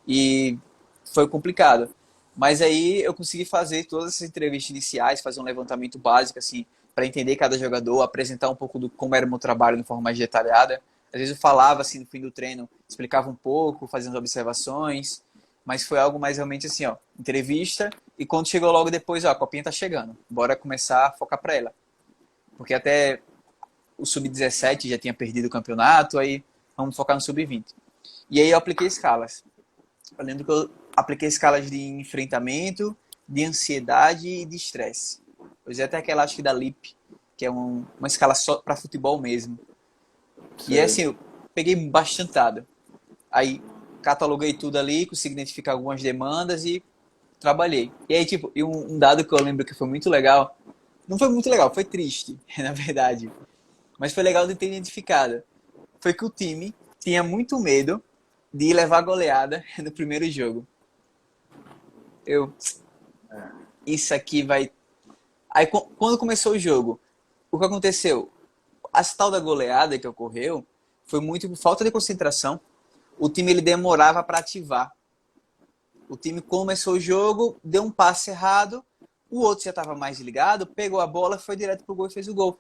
e foi complicado. Mas aí eu consegui fazer todas essas entrevistas iniciais, fazer um levantamento básico, assim, para entender cada jogador, apresentar um pouco do como era o meu trabalho de forma mais detalhada. Às vezes eu falava, assim, no fim do treino, explicava um pouco, fazendo observações, mas foi algo mais realmente assim, ó, entrevista, e quando chegou logo depois, ó, a copinha tá chegando, bora começar a focar para ela. Porque até o sub-17 já tinha perdido o campeonato, aí vamos focar no sub-20. E aí eu apliquei escalas. Eu lembro que eu apliquei escalas de enfrentamento, de ansiedade e de estresse. Eu usei até aquela, acho que da LIP, que é uma escala só para futebol mesmo. E é Sei. assim, eu peguei bastante dado. Aí cataloguei tudo ali, consegui identificar algumas demandas e trabalhei. E aí, tipo, e um dado que eu lembro que foi muito legal, não foi muito legal, foi triste, na verdade, mas foi legal de ter identificado. Foi que o time tinha muito medo de levar goleada no primeiro jogo. Eu, isso aqui vai. Aí quando começou o jogo, o que aconteceu? A tal da goleada que ocorreu foi muito por falta de concentração. O time ele demorava para ativar. O time começou o jogo, deu um passe errado, o outro já estava mais ligado, pegou a bola, foi direto pro gol e fez o gol.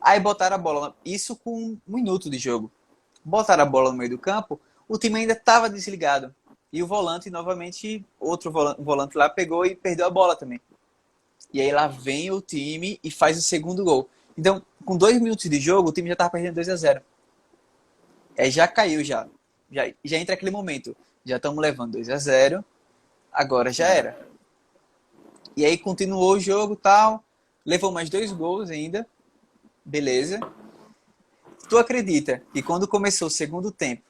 Aí botaram a bola, isso com um minuto de jogo. Botaram a bola no meio do campo, o time ainda estava desligado. E o volante, novamente, outro volante lá pegou e perdeu a bola também. E aí lá vem o time e faz o segundo gol. Então, com 2 minutos de jogo, o time já estava perdendo 2-0. Aí já caiu, já entra aquele momento. Já estamos levando 2-0, agora já era. E aí continuou o jogo e tal, levou mais 2 gols ainda, beleza. Tu acredita que quando começou o segundo tempo,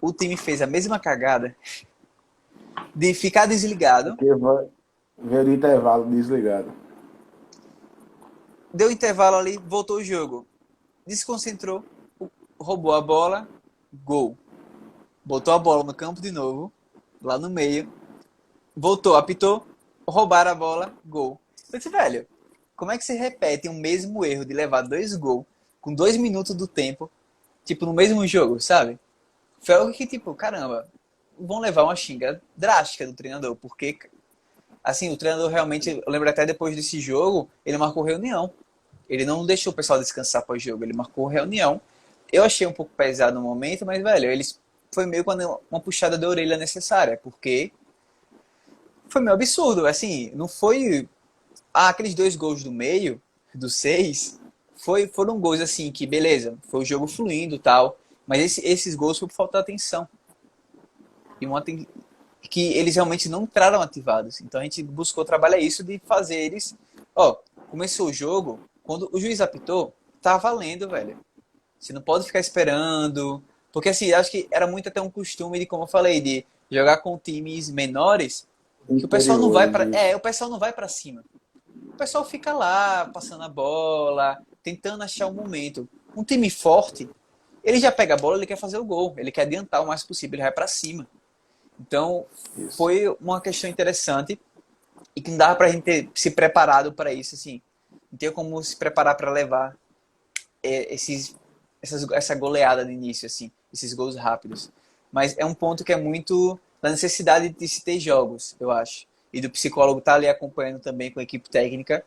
o time fez a mesma cagada de ficar desligado, Porque vai ver o intervalo desligado. deu intervalo ali, voltou o jogo, desconcentrou, roubou a bola, gol. Botou a bola no campo de novo, lá no meio, voltou, apitou, roubaram a bola, gol. Eu disse, velho, como é que você repete o mesmo erro de levar 2 gols com 2 minutos do tempo, tipo, no mesmo jogo, sabe? Foi algo que, tipo, caramba, vão levar uma xinga drástica do treinador, porque, assim, o treinador realmente, eu lembro até depois desse jogo, ele marcou reunião. Ele não deixou o pessoal descansar pós jogo, ele marcou reunião. Eu achei um pouco pesado no momento, mas, velho, eles foi meio com uma puxada de orelha necessária, porque foi meio absurdo, assim, não foi aqueles 2 gols do meio, dos 6, foram gols assim que, beleza, foi o jogo fluindo e tal, mas esses gols foi por falta de atenção. E que eles realmente não entraram ativados. Então a gente buscou trabalhar isso de fazer eles. Ó, começou o jogo, quando o juiz apitou, tá valendo, velho. Você não pode ficar esperando. Porque assim, acho que era muito até um costume de, como eu falei, de jogar com times menores, que o pessoal não vai Interiores, para, isso. o pessoal não vai para cima. O pessoal fica lá, passando a bola, tentando achar um momento. Um time forte, ele já pega a bola, ele quer fazer o gol, ele quer adiantar o mais possível, ele vai para cima. Então, Isso. foi uma questão interessante e que não dava pra gente ter se preparado para isso, assim. Não tinha como se preparar para levar essa goleada no início, assim, esses gols rápidos. Mas é um ponto que é muito da necessidade de se ter jogos, eu acho. E do psicólogo estar ali acompanhando também com a equipe técnica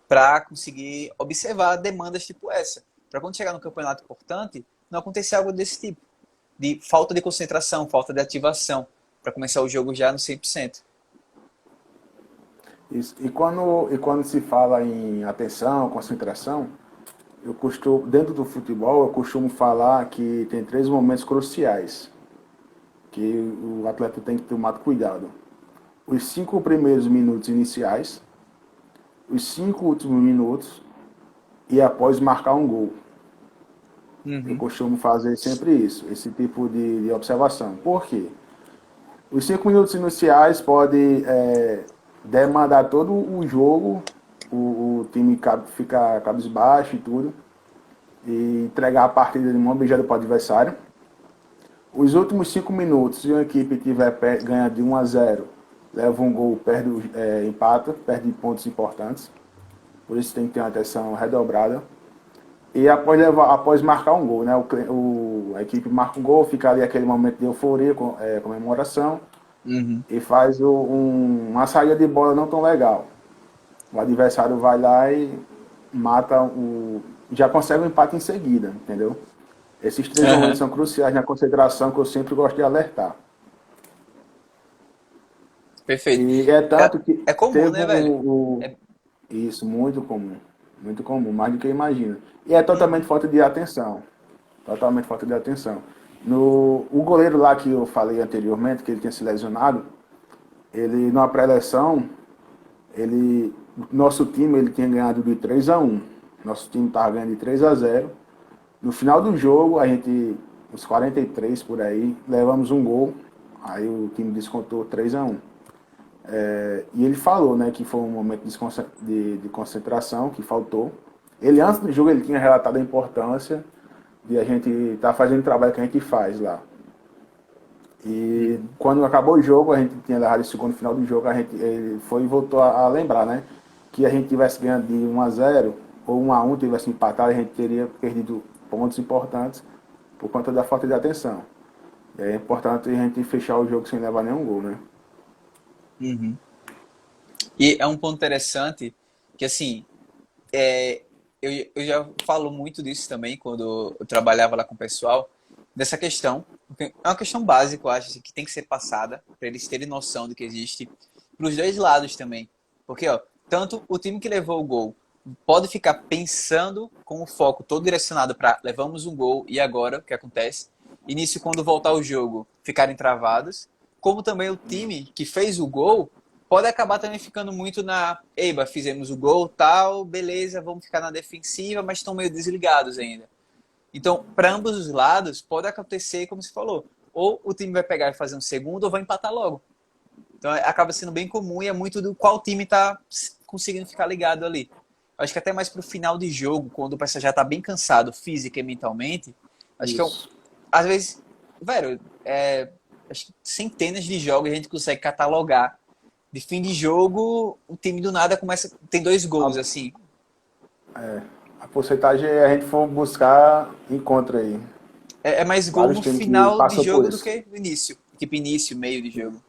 para conseguir observar demandas tipo essa. Para quando chegar no campeonato importante, não acontecer algo desse tipo. De falta de concentração, falta de ativação, para começar o jogo já no 100%. Isso. E quando se fala em atenção, concentração, eu costumo, dentro do futebol, eu costumo falar que tem 3 momentos cruciais que o atleta tem que tomar cuidado. Os 5 primeiros minutos iniciais, os 5 últimos minutos e após marcar um gol. Eu Uhum. costumo fazer sempre isso, esse tipo de observação. Por quê? Os 5 minutos iniciais podem demandar todo o jogo, o time ficar cabisbaixo e tudo, e entregar a partida de mão beijada para o adversário. Os últimos 5 minutos, se uma equipe tiver ganha de 1-0, leva um gol, perde, empata, perde pontos importantes. Por isso tem que ter uma atenção redobrada. E após marcar um gol, né? A equipe marca um gol, fica ali aquele momento de euforia, comemoração, Uhum. e faz uma saída de bola não tão legal. O adversário vai lá e mata já consegue o empate em seguida, entendeu? Esses três momentos Aham. são cruciais na concentração que eu sempre gosto de alertar. Perfeito. E é É, tanto que é comum, teve né, velho? É, isso, muito comum, mais do que imagina. E é totalmente uhum. falta de atenção, totalmente falta de atenção. O goleiro lá que eu falei anteriormente, que ele tinha se lesionado, ele, numa pré-eleção, nosso time ele tinha ganhado de 3-1. Nosso time estava ganhando de 3-0. No final do jogo, a gente, uns 43 por aí, levamos um gol. Aí o time descontou 3-1. E ele falou, né, que foi um momento de concentração que faltou. Ele, antes do jogo, ele tinha relatado a importância de a gente estar fazendo o trabalho que a gente faz lá. E Uhum. quando acabou o jogo, a gente tinha levado esse segundo final do jogo, ele foi e voltou a lembrar, né? Que a gente tivesse ganhado de 1-0 ou 1-1, tivesse empatado, a gente teria perdido pontos importantes por conta da falta de atenção. E é importante a gente fechar o jogo sem levar nenhum gol, né? Uhum. E é um ponto interessante que, assim, é, eu já falo muito disso também quando eu trabalhava lá com o pessoal, dessa questão. Porque é uma questão básica, eu acho, assim, que tem que ser passada para eles terem noção do que existe para os dois lados também. Porque, ó, tanto o time que levou o gol pode ficar pensando com o foco todo direcionado para levamos um gol e agora o que acontece? E nisso, quando voltar o jogo, ficarem travados, como também o time que fez o gol pode acabar também ficando muito na eiba, fizemos o gol, tal, beleza, vamos ficar na defensiva, mas estão meio desligados ainda. Então, para ambos os lados, pode acontecer, como você falou, ou o time vai pegar e fazer um segundo, ou vai empatar logo. Então, acaba sendo bem comum e é muito do qual time está conseguindo ficar ligado ali. Acho que até mais pro final de jogo, quando o pessoal já tá bem cansado, física e mentalmente, acho que Isso. às vezes, velho, acho que centenas de jogos a gente consegue catalogar. De fim de jogo, o time do nada começa. Tem dois A, gols, assim. a porcentagem a gente for buscar, encontra aí. É mais gol Vários no times que final de passam por jogo do isso. que no início. Tipo, início, meio de jogo.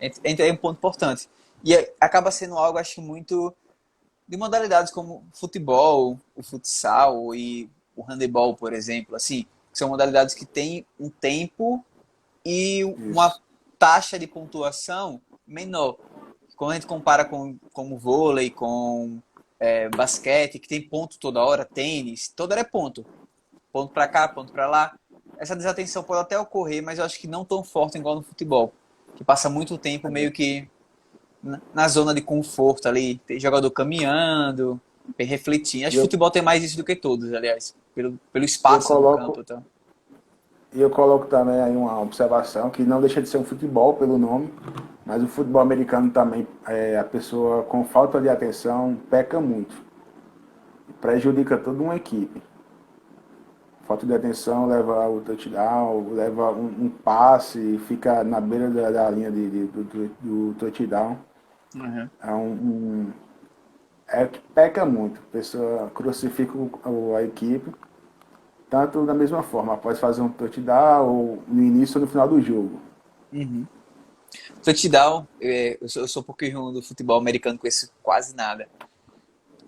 É um ponto importante. E acaba sendo algo, acho, muito de modalidades como futebol, o futsal e o handebol, por exemplo, assim, que são modalidades que têm um tempo e uma Isso. taxa de pontuação menor. Quando a gente compara com o vôlei, com basquete, que tem ponto toda hora, tênis, toda hora é ponto. Ponto para cá, ponto para lá. Essa desatenção pode até ocorrer, mas eu acho que não tão forte igual no futebol, que passa muito tempo meio que na zona de conforto ali, tem jogador caminhando, refletindo. Acho E que eu, futebol tem mais isso do que todos, aliás, pelo eu espaço no campo. coloco Então. E eu coloco também aí uma observação que não deixa de ser um futebol pelo nome, mas o futebol americano também, a pessoa com falta de atenção peca muito, prejudica toda uma equipe. Falta de atenção leva o touchdown, leva um passe, fica na beira da linha do touchdown. Uhum. É que peca muito, a pessoa crucifica a equipe, tanto da mesma forma, após fazer um touchdown ou no início ou no final do jogo. Uhum. Touchdown, eu sou um pouquinho ruim do futebol americano, conheço quase nada.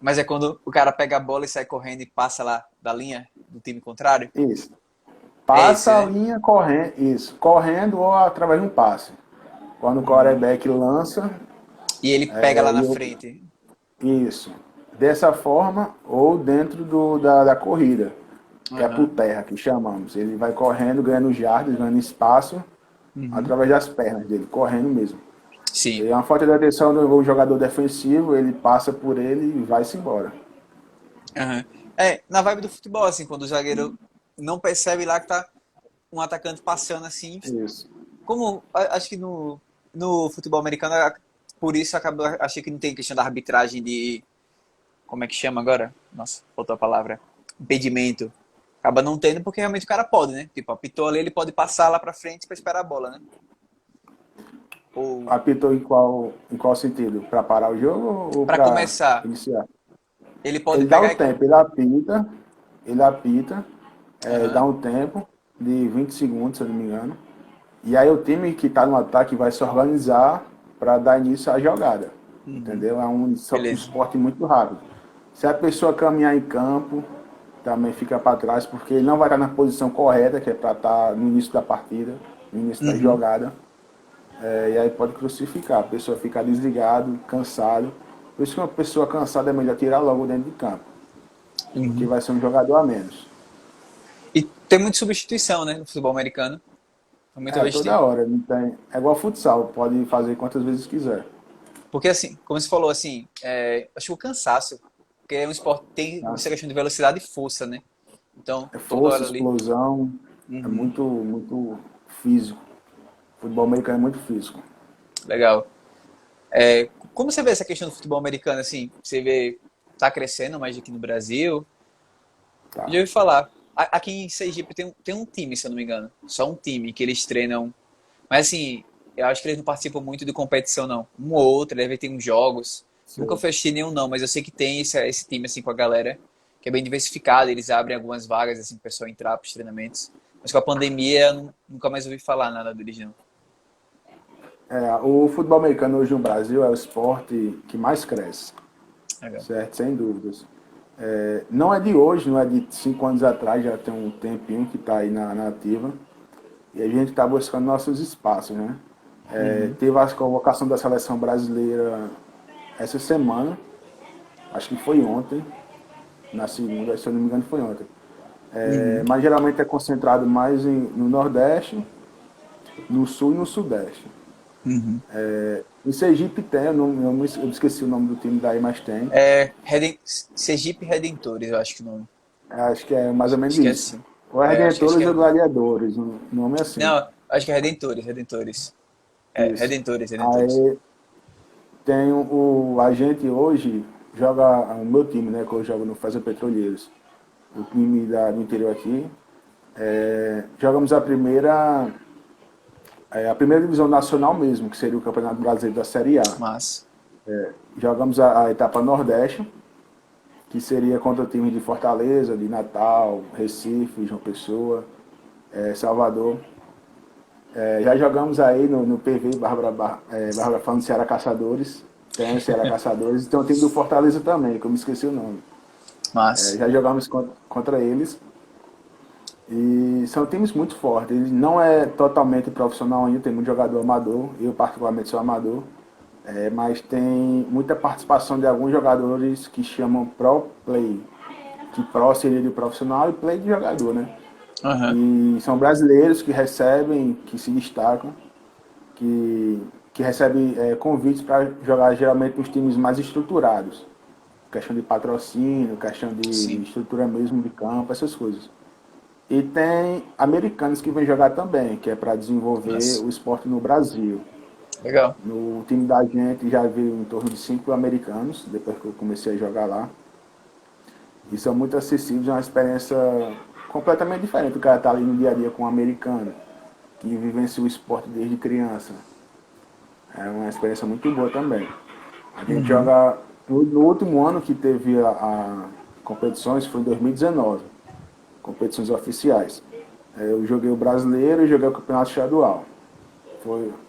Mas é quando o cara pega a bola e sai correndo e passa lá da linha do time contrário. Isso. É esse, Passa a né? linha correndo, isso, correndo ou através de um passe. Quando o quarterback lança, E ele pega lá é, na e o- frente. isso. Dessa forma, ou dentro da corrida, que é por Uhum. terra, que chamamos. Ele vai correndo, ganhando jardas, ganhando espaço, Uhum. através das pernas dele, correndo mesmo. Sim. E é uma falta de atenção do jogador defensivo, ele passa por ele e vai-se embora. Uhum. Na vibe do futebol, assim, quando o zagueiro não percebe lá que tá um atacante passando assim. Isso. Como acho que no futebol americano, por isso acabou, achei que não tem questão da arbitragem de. Como é que chama agora? Nossa, faltou a palavra. Impedimento. Acaba não tendo porque realmente o cara pode, né? Tipo, apitou ali, ele pode passar lá pra frente pra esperar a bola, né? Ou Apitou em qual sentido? Para parar o jogo ou para para começar, iniciar? ele pode Ele dá pegar o tempo, ele apita, dá Aham. um tempo de 20 segundos, se eu não me engano. E aí o time que está no ataque vai se organizar para dar início à jogada. Uhum. Entendeu? É um Beleza. esporte muito rápido. Se a pessoa caminhar em campo, também fica para trás, porque ele não vai estar na posição correta, que é para estar no início da partida, no início da Uhum. jogada. E aí pode crucificar, a pessoa fica desligado, cansado. Por isso que uma pessoa cansada é melhor tirar logo dentro de campo, porque Uhum. vai ser um jogador a menos. E tem muita substituição, né, no futebol americano. Muita É, vez toda tem. hora, não tem. É igual futsal, pode fazer quantas vezes quiser. Porque assim, como você falou, assim, acho que o cansaço, porque é um esporte que tem Tá? essa questão de velocidade e força, né? Então, É toda força, hora ali. explosão, é Uhum. muito físico. Futebol americano é muito físico. Legal. Como você vê essa questão do futebol americano, assim? Você vê, tá crescendo mais aqui no Brasil? Já Tá. ouvi falar. Aqui em Sergipe tem um time, se eu não me engano. Só um time que eles treinam. Mas assim, eu acho que eles não participam muito de competição, não. Um ou outro, deve ter uns jogos. Nunca Sei. fui assistir nenhum, não, mas eu sei que tem esse time, assim, com a galera, que é bem diversificado. Eles abrem algumas vagas, assim, pro pessoal entrar pros treinamentos. Mas com a pandemia, eu nunca mais ouvi falar nada deles, não. O futebol americano hoje no Brasil é o esporte que mais cresce, Legal. certo? Sem dúvidas. Não é de hoje, não é de 5 anos atrás, já tem um tempinho que está aí na ativa. E a gente está buscando nossos espaços, né? Uhum. Teve a convocação da seleção brasileira essa semana, acho que foi ontem, na segunda, se eu não me engano foi ontem. Uhum. Mas geralmente é concentrado mais no Nordeste, no Sul e no Sudeste. Uhum. Em Sergipe tem, eu esqueci o nome do time daí, mas tem. Sergipe Redentores, eu acho que o nome. Acho que é mais ou menos Acho que é isso. assim. Ou é Acho que Redentores é ou Redentores. Gladiadores, o nome é assim. Não, acho que é Redentores. Isso. Redentores. Aí tem a gente hoje joga o meu time, né? Que eu jogo no Fazer Petroleiros. O time do interior aqui. Jogamos a primeira divisão nacional mesmo, que seria o Campeonato Brasileiro da Série A. Mas, Jogamos a etapa Nordeste, que seria contra time de Fortaleza, de Natal, Recife, João Pessoa, Salvador. Já jogamos aí no PV, Bárbara falando Ceará Caçadores. Tem o Ceará Caçadores. E tem o time do Fortaleza também, que eu me esqueci o nome. mas. Já jogamos contra eles. E são times muito fortes. Ele não é totalmente profissional ainda, tem muito jogador amador. Eu, particularmente, sou amador. Mas tem muita participação de alguns jogadores que chamam Pro Play. Que Pro seria de profissional e Play de jogador, né? Aham. E são brasileiros que recebem, que se destacam, que recebem convites para jogar geralmente nos times mais estruturados. Questão de patrocínio, questão de Sim. estrutura mesmo de campo, essas coisas. E tem americanos que vêm jogar também, que é para desenvolver Mas. o esporte no Brasil. Legal. No time da gente já veio em torno de 5 americanos, depois que eu comecei a jogar lá. E são muito acessíveis, é uma experiência completamente diferente. O cara tá ali no dia a dia com um americano, que vivencia o esporte desde criança. É uma experiência muito boa também. A gente Uhum. joga. No último ano que teve a competições, foi em 2019, competições oficiais. Eu joguei o brasileiro e joguei o campeonato estadual.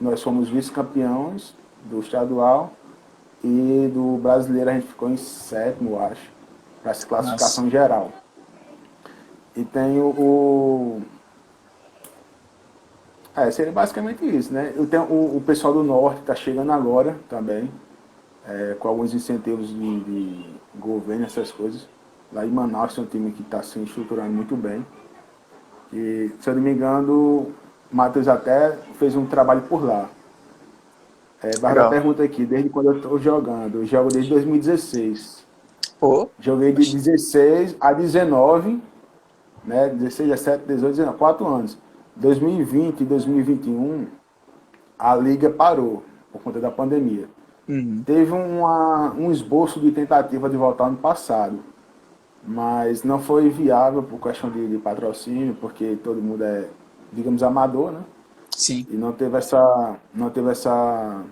Nós fomos vice-campeões do estadual e do brasileiro a gente ficou em sétimo, eu acho, para essa Mas. classificação geral. E tem seria basicamente isso, né? Eu tenho, o pessoal do norte está chegando agora também, com alguns incentivos de governo, essas coisas. Lá em Manaus tem um time que está se estruturando muito bem. E, se eu não me engano, o Matheus até fez um trabalho por lá. Bárbara Legal. pergunta aqui, desde quando eu estou jogando? Eu jogo desde 2016. Pô. Joguei de Oxi. 16 a 19, né? 16, 17, 18, 19, 4 anos. 2020 e 2021, a liga parou por conta da pandemia. Uhum. Teve um esboço de tentativa de voltar ano passado, mas não foi viável por questão de patrocínio, porque todo mundo é, digamos, amador, né? Sim. e não teve essa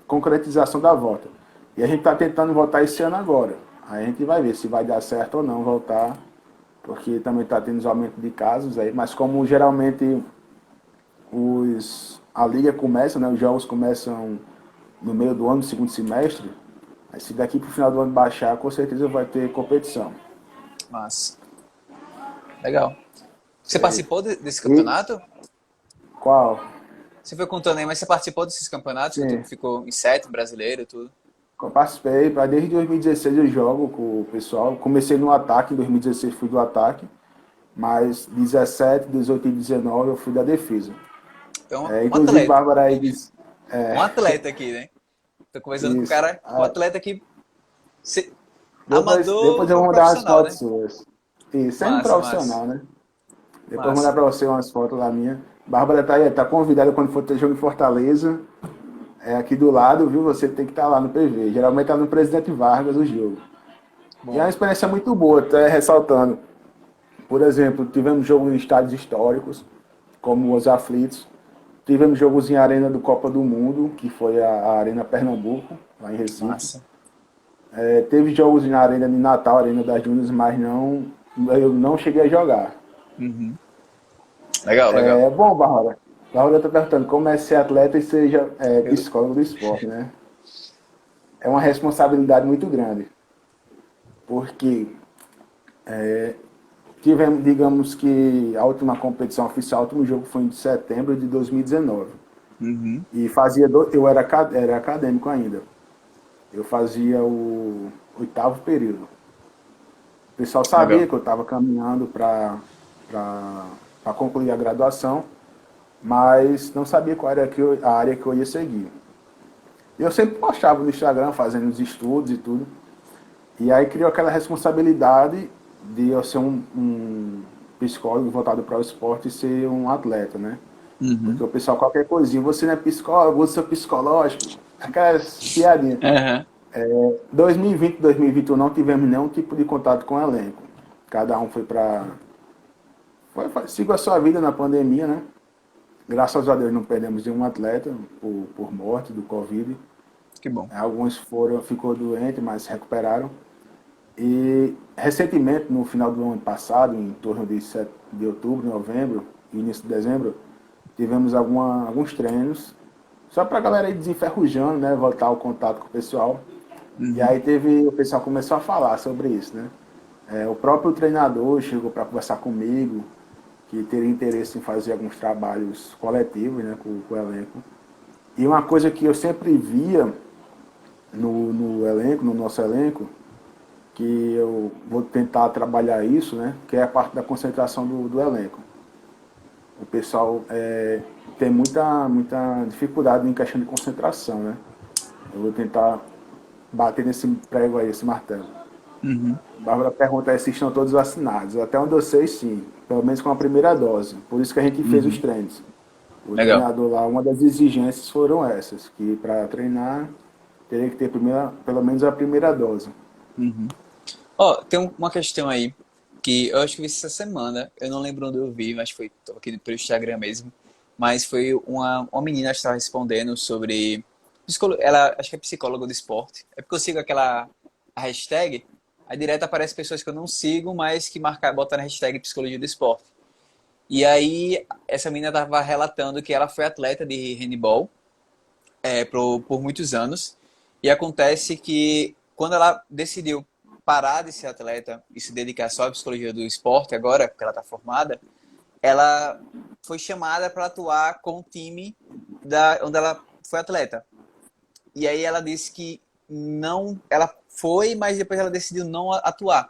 concretização da volta. E a gente está tentando voltar esse ano agora. Aí a gente vai ver se vai dar certo ou não voltar, porque também está tendo os aumentos de casos aí, mas como geralmente a liga começa, né, os jogos começam no meio do ano, no segundo semestre, aí se daqui para o final do ano baixar, com certeza vai ter competição. Mas, legal. Você É, participou desse e campeonato? qual? Você foi contando aí, mas você participou desses campeonatos que tu Sim, ficou em sétimo, brasileiro, tudo? eu participei, desde 2016 eu jogo com o pessoal. Comecei no ataque, em 2016 fui do ataque, mas 17, 18 e 19 eu fui da defesa. Então, É, um inclusive, atleta. Bárbara aí diz. Um atleta aqui, né? Tô conversando com o Isso. cara, um atleta que Depois amador eu para vou mandar umas profissional, fotos né? suas. Isso, sempre Massa, massa, profissional, né? Depois eu vou mandar massa. pra você umas fotos lá minha. Bárbara tá aí, tá convidada quando for ter jogo em Fortaleza. É aqui do lado, viu? Você tem que estar lá no PV. Geralmente tá no Presidente Vargas o jogo. E é uma Bom, experiência muito boa, até ressaltando. Por exemplo, tivemos jogos em estádios históricos, como os Aflitos. Tivemos jogos em arena do Copa do Mundo, que foi a Arena Pernambuco, lá em Recife. massa. É, teve jogos na Arena de Natal, Arena das Dunas, mas eu não cheguei a jogar. Uhum. Legal, legal. É bom, Bárbara. Bárbara está perguntando como é ser atleta e seja Eu- psicólogo do esporte, né? É uma responsabilidade muito grande, porque tivemos, digamos que a última competição oficial, o último jogo foi em setembro de 2019. Uhum. E eu era acadêmico ainda. Eu fazia o oitavo período. O pessoal sabia Legal. que eu estava caminhando para concluir a graduação, mas não sabia qual era a área que eu ia seguir. Eu sempre postava no Instagram, fazendo os estudos e tudo. E aí criou aquela responsabilidade de eu ser um psicólogo voltado para o esporte e ser um atleta, né? Uhum. Porque o pessoal, qualquer coisinha, você não é psicólogo, você é psicológico, aquelas piadinhas. Aham. 2020, 2021 não tivemos nenhum tipo de contato com o elenco. Cada um foi para. Siga a sua vida na pandemia, né? Graças a Deus não perdemos nenhum atleta por morte do Covid. Que bom. Alguns ficou doente, mas se recuperaram. E recentemente, no final do ano passado, em torno de outubro, novembro, início de dezembro, tivemos alguns treinos, só para a galera ir desenferrujando, né? Voltar ao contato com o pessoal. E Uhum. aí o pessoal começou a falar sobre isso, né? O próprio treinador chegou para conversar comigo, que teria interesse em fazer alguns trabalhos coletivos, né, com o elenco. E uma coisa que eu sempre via no elenco, no nosso elenco, que eu vou tentar trabalhar isso, né, que é a parte da concentração do elenco. O pessoal tem muita dificuldade em questão de concentração, né? Eu vou tentar bater nesse prego aí, esse martelo. Uhum. Bárbara pergunta aí se estão todos vacinados. Até onde eu sei, sim. Pelo menos com a primeira dose. Por isso que a gente fez os Uhum. treinos. O Legal. treinador lá, uma das exigências foram essas, que para treinar teria que ter pelo menos a primeira dose. Uhum. Ó, tem uma questão aí que eu acho que vi essa semana, eu não lembro onde eu vi, mas foi tô aqui pelo Instagram mesmo. Mas foi uma menina que estava respondendo sobre. Ela acho que é psicóloga do esporte. É porque eu sigo a hashtag, aí direto aparece pessoas que eu não sigo, mas que botaram a hashtag psicologia do esporte. E aí, essa menina estava relatando que ela foi atleta de handball por muitos anos. E acontece que quando ela decidiu parar de ser atleta e se dedicar só à psicologia do esporte, agora que ela está formada, ela foi chamada para atuar com o time onde ela foi atleta. E aí ela disse que não, ela foi, mas depois ela decidiu não atuar.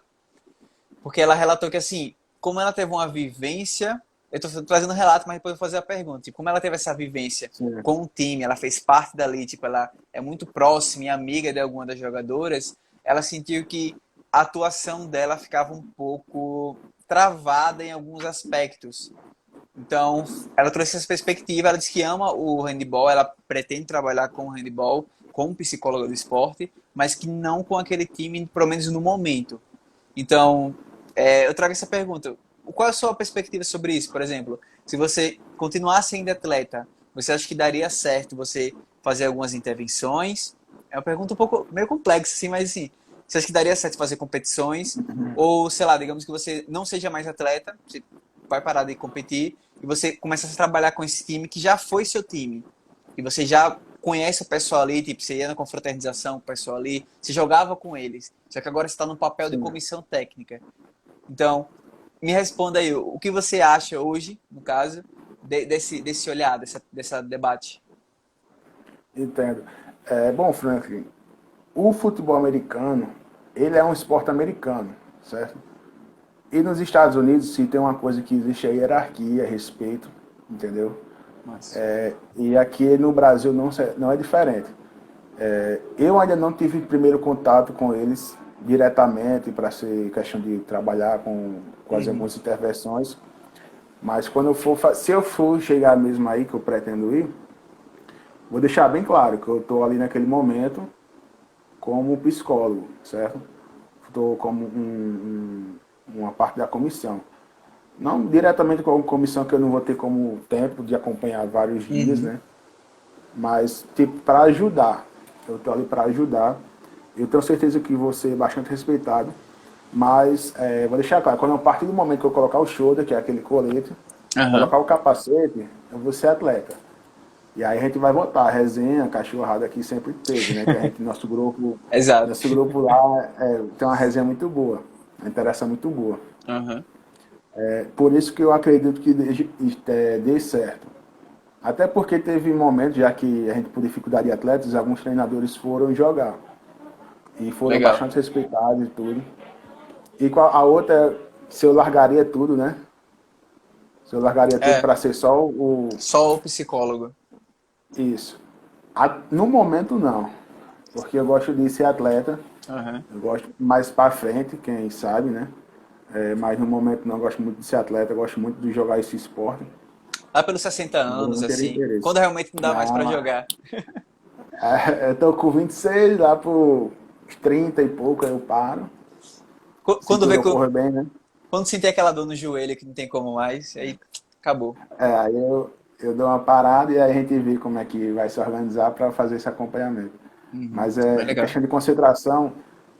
Porque ela relatou que, assim, como ela teve uma vivência. Eu estou trazendo um relato, mas depois eu vou fazer a pergunta. Tipo, como ela teve essa vivência Sim. com o time, ela fez parte dali, tipo, ela é muito próxima e amiga de alguma das jogadoras, ela sentiu que a atuação dela ficava um pouco travada em alguns aspectos. Então, ela trouxe essa perspectiva, ela disse que ama o handball, ela pretende trabalhar com o handball, como psicóloga do esporte, mas que não com aquele time, pelo menos no momento. Então, eu trago essa pergunta. Qual é a sua perspectiva sobre isso? Por exemplo, se você continuar sendo atleta, você acha que daria certo você fazer algumas intervenções? É uma pergunta um pouco meio complexa, assim, mas assim, você acha que daria certo fazer competições? Ou, sei lá, digamos que você não seja mais atleta, você vai parar de competir e você começa a trabalhar com esse time que já foi seu time. E você já conhece o pessoal ali, tipo, você ia na confraternização com o pessoal ali, você jogava com eles. Só que agora você está no papel de Sim, comissão técnica. Então, me responda aí, o que você acha hoje, no caso, desse olhar, dessa debate? entendo. Bom, Franklin, o futebol americano, ele é um esporte americano, certo? E nos Estados Unidos, se tem uma coisa que existe é hierarquia, respeito, entendeu? Mas, E aqui no Brasil não é diferente. Eu ainda não tive primeiro contato com eles diretamente para ser questão de trabalhar com as uhum, algumas intervenções, mas quando eu for, se eu for chegar mesmo aí que eu pretendo ir, vou deixar bem claro que eu estou ali naquele momento como psicólogo, certo? Estou como uma parte da comissão. Não diretamente como comissão, que eu não vou ter como tempo de acompanhar vários dias, uhum, né? Mas, tipo, para ajudar. Eu estou ali para ajudar. Eu tenho certeza que vou ser bastante respeitado. Mas, vou deixar claro, quando a partir do momento que eu colocar o shoulder, que é aquele colete, aham, colocar o capacete, eu vou ser atleta. E aí a gente vai votar. A resenha, a cachorrada aqui sempre teve, né? Que a gente, exato. nosso grupo lá tem uma resenha muito boa. Uma interação muito boa. Aham, Por isso que eu acredito que dê certo. Até porque teve momentos, já que a gente, por dificuldade de atletas, alguns treinadores foram jogar. E foram legal. bastante respeitados e tudo. E com a outra, se eu largaria tudo, né? Se eu largaria tudo É, para ser só o. só o psicólogo. Isso. No momento, não. Porque eu gosto de ser atleta. Aham. Eu gosto mais para frente, quem sabe, né? Mas no momento não, eu gosto muito de ser atleta. Eu gosto muito de jogar esse esporte. Lá pelos 60 Eu anos, não teria assim, interesse. quando realmente não dá mais pra Não, jogar. eu tô com 26, lá por 30 e pouco eu paro. Se Quando vê tudo que ocorre bem, né? quando sentir aquela dor no joelho que não tem como mais, aí acabou. Aí eu dou uma parada e aí a gente vê como é que vai se organizar para fazer esse acompanhamento. Uhum. Mas Bem em legal. questão de concentração,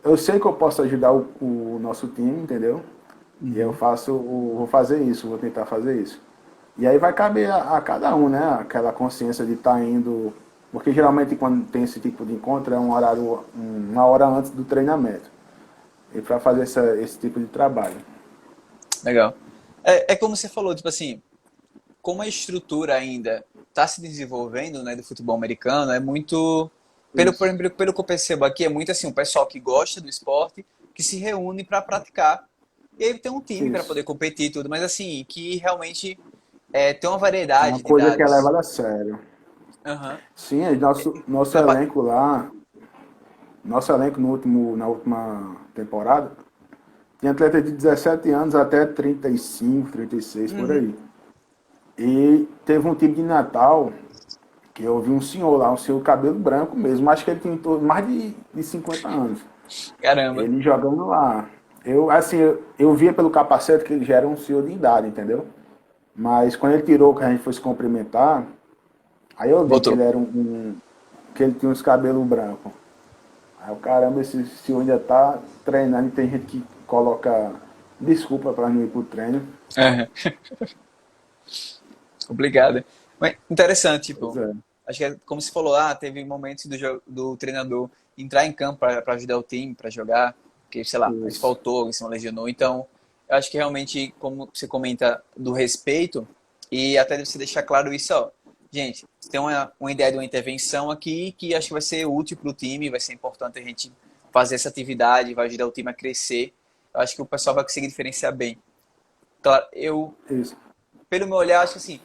eu sei que eu posso ajudar o nosso time, entendeu? E eu Uhum. vou fazer isso, vou tentar fazer isso. E aí vai caber a cada um, né? Aquela consciência de estar indo. Porque geralmente quando tem esse tipo de encontro é um horário, uma hora antes do treinamento. E para fazer esse tipo de trabalho. Legal. É como você falou, tipo assim, como a estrutura ainda está se desenvolvendo, né, do futebol americano, é muito, Isso. pelo que eu percebo aqui, é muito assim, o pessoal que gosta do esporte, que se reúne para praticar. E aí tem um time para Isso. poder competir e tudo, mas assim, que realmente tem uma É uma variedade de coisa que é dados. levada a sério. Aham. Sim, nosso Na pa- elenco lá, nosso elenco na última temporada, tinha atleta de 17 anos até 35, 36 por Uhum. aí. E teve um time de Natal que eu vi um senhor lá, um senhor cabelo branco mesmo, acho que ele tinha mais de 50 anos. Caramba. Ele jogando lá. Assim, eu via pelo capacete que ele já era um senhor de idade, entendeu? Mas quando ele tirou, que a gente foi se cumprimentar, aí eu vi que Botou. ele era que ele tinha uns cabelos brancos. Aí o caramba, esse senhor ainda tá treinando e tem gente que coloca desculpa para não ir pro treino. Aham. Complicado. Mas interessante, Pois tipo, é. acho que é como se falou, teve momentos do treinador entrar em campo para ajudar o time, para jogar, porque, sei lá, mas Isso. faltou, alguém se lesionou. Então, eu acho que realmente, como você comenta do respeito, e até de você deixar claro isso, ó, gente, tem uma ideia de uma intervenção aqui que acho que vai ser útil para o time, vai ser importante a gente fazer essa atividade, vai ajudar o time a crescer. Eu acho que o pessoal vai conseguir diferenciar bem. Claro, Isso. pelo meu olhar, acho que assim,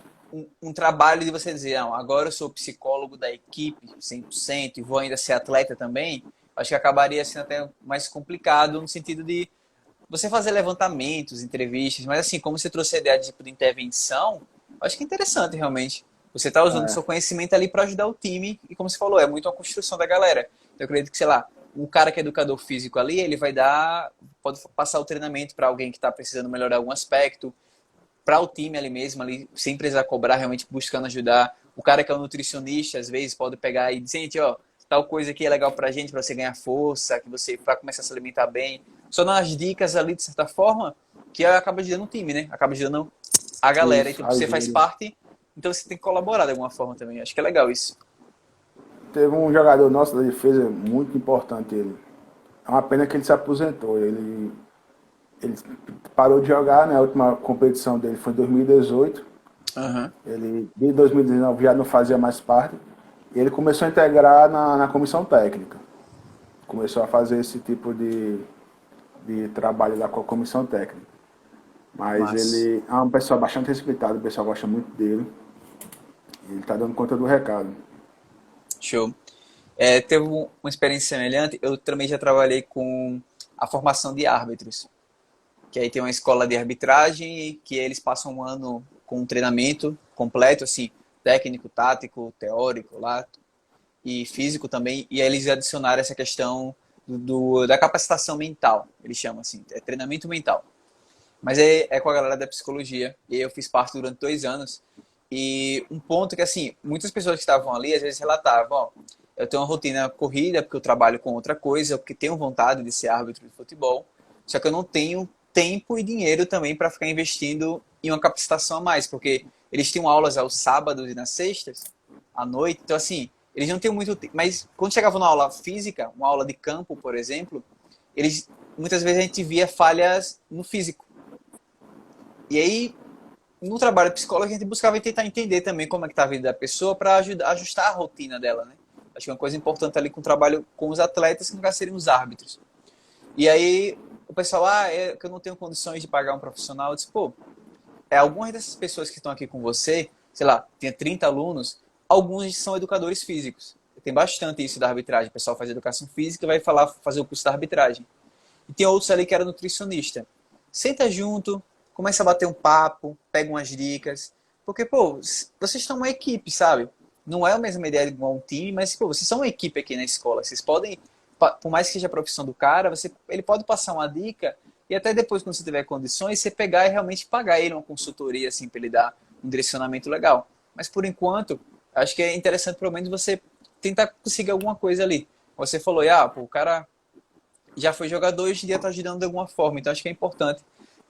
um trabalho de você dizer, não, agora eu sou psicólogo da equipe 100% e vou ainda ser atleta também, acho que acabaria sendo até mais complicado no sentido de você fazer levantamentos, entrevistas, mas assim, como você trouxe a ideia de, tipo, de intervenção, acho que é interessante realmente. Você está usando o seu É, conhecimento ali para ajudar o time e como você falou, é muito uma construção da galera. Então, eu acredito que, sei lá, um cara que é educador físico ali, ele vai dar, pode passar o treinamento para alguém que está precisando melhorar algum aspecto, para o time ali mesmo, ali, sem precisar cobrar, realmente buscando ajudar. O cara que é o nutricionista, às vezes, pode pegar e dizer, gente, ó, tal coisa aqui é legal pra gente, pra você ganhar força, que você vai começar a se alimentar bem. Só nas dicas ali, de certa forma, que acaba ajudando o time, né? Acaba ajudando a galera. Isso, Então, você faz ajuda. parte, então você tem que colaborar de alguma forma também. Acho que é legal isso. Teve um jogador nosso da defesa muito importante, ele. É uma pena que ele se aposentou. Ele parou de jogar, né? A última competição dele foi em 2018. Aham. Ele, de 2019, já não fazia mais parte. E ele começou a integrar na comissão técnica. Começou a fazer esse tipo de trabalho lá com a comissão técnica. Mas Mas, ele é uma pessoa bastante respeitada, o pessoal gosta muito dele. E ele está dando conta do recado. show. Teve uma experiência semelhante. Eu também já trabalhei com a formação de árbitros. Que aí tem uma escola de arbitragem que eles passam um ano com um treinamento completo, assim, técnico, tático, teórico lá, e físico também, e aí eles adicionaram essa questão da capacitação mental, eles chamam assim, é treinamento mental. Mas é com a galera da psicologia, e eu fiz parte durante 2 anos, e um ponto que, assim, muitas pessoas que estavam ali, às vezes relatavam, ó, eu tenho uma rotina corrida, porque eu trabalho com outra coisa, porque tenho vontade de ser árbitro de futebol, só que eu não tenho tempo e dinheiro também para ficar investindo em uma capacitação a mais, porque eles tinham aulas aos sábados e nas sextas, à noite, então assim, eles não tinham muito tempo, mas quando chegavam na aula física, uma aula de campo, por exemplo, eles, muitas vezes a gente via falhas no físico. E aí, no trabalho psicológico, a gente buscava tentar entender também como é que está a vida da pessoa para ajustar a rotina dela, né? Acho que uma coisa importante ali com o trabalho com os atletas, que no caso seriam os árbitros. E aí, o pessoal, é que eu não tenho condições de pagar um profissional. Eu disse, pô, algumas dessas pessoas que estão aqui com você, sei lá, tinha 30 alunos, alguns são educadores físicos. Tem bastante isso da arbitragem. O pessoal faz educação física e vai fazer o curso da arbitragem. E tem outros ali que era nutricionista. Senta junto, começa a bater um papo, pega umas dicas. Porque, pô, vocês estão uma equipe, sabe? Não é a mesma ideia de um time, mas, pô, vocês são uma equipe aqui na escola. Vocês podem, por mais que seja a profissão do cara, ele pode passar uma dica e até depois, quando você tiver condições, você pegar e realmente pagar ele uma consultoria, assim, para ele dar um direcionamento legal. Mas, por enquanto, acho que é interessante, pelo menos, você tentar conseguir alguma coisa ali. Você falou, pô, o cara já foi jogador e hoje em dia está ajudando de alguma forma. Então acho que é importante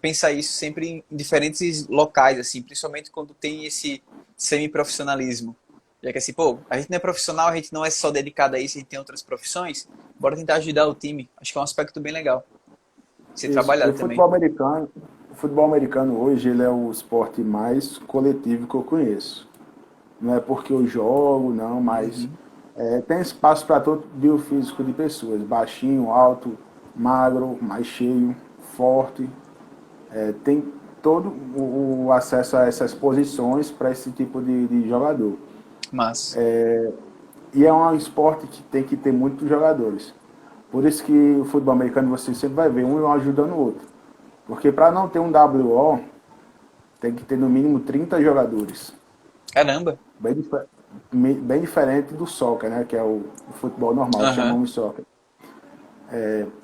pensar isso sempre em diferentes locais, assim, principalmente quando tem esse semi-profissionalismo. Já que assim, pô, a gente não é profissional, a gente não é só dedicado a isso, a gente tem outras profissões, bora tentar ajudar o time. Acho que é um aspecto bem legal. Ser Isso. E trabalhado também. o futebol americano hoje ele é o esporte mais coletivo que eu conheço. Não é porque eu jogo, não, mas Uhum. tem espaço para todo biofísico de pessoas, baixinho, alto, magro, mais cheio, forte. Tem todo o acesso a essas posições para esse tipo de jogador. Mas, E é um esporte que tem que ter muitos jogadores. Por isso que o futebol americano você sempre vai ver um ajudando o outro. Porque para não ter um WO, tem que ter no mínimo 30 jogadores. caramba. Bem, bem diferente do soccer, né? Que é o futebol normal, Aham. chamamos de soccer.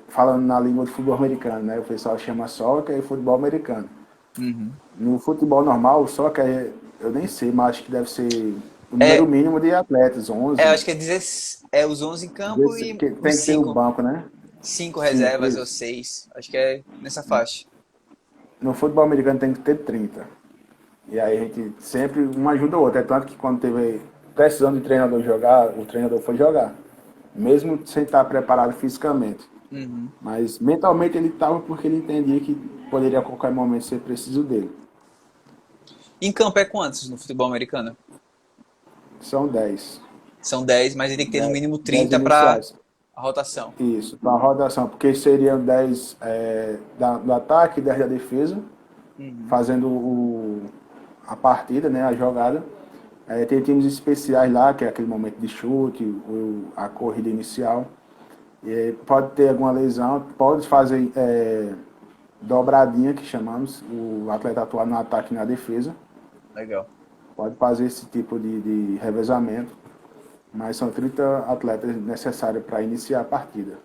Falando na língua do futebol americano, né? O pessoal chama soccer e futebol americano. Uhum. No futebol normal, o soccer, eu nem sei, mas acho que deve ser o número É, mínimo de atletas, 11. acho que é os 11 em campo e os Tem que ter o 5 banco, né? 5 Cinco, reservas ou isso. 6. Acho que é nessa faixa. No futebol americano tem que ter 30. E aí a gente sempre um ajuda o outro. É tanto que quando teve precisando de treinador jogar, o treinador foi jogar. Mesmo sem estar preparado fisicamente. Uhum. Mas mentalmente ele estava porque ele entendia que poderia a qualquer momento ser preciso dele. Em campo é quantos no futebol americano? São 10. São 10, mas ele tem que ter no 10, mínimo 10 30 para iniciais. a rotação. Isso, para a rotação, porque seriam 10 do ataque e 10 da defesa, Uhum. fazendo a partida, né, a jogada. Tem times especiais lá, que é aquele momento de chute, a corrida inicial. Pode ter alguma lesão, pode fazer dobradinha, que chamamos, o atleta atuar no ataque e na defesa. Legal. Pode fazer esse tipo de revezamento, mas são 30 atletas necessários para iniciar a partida.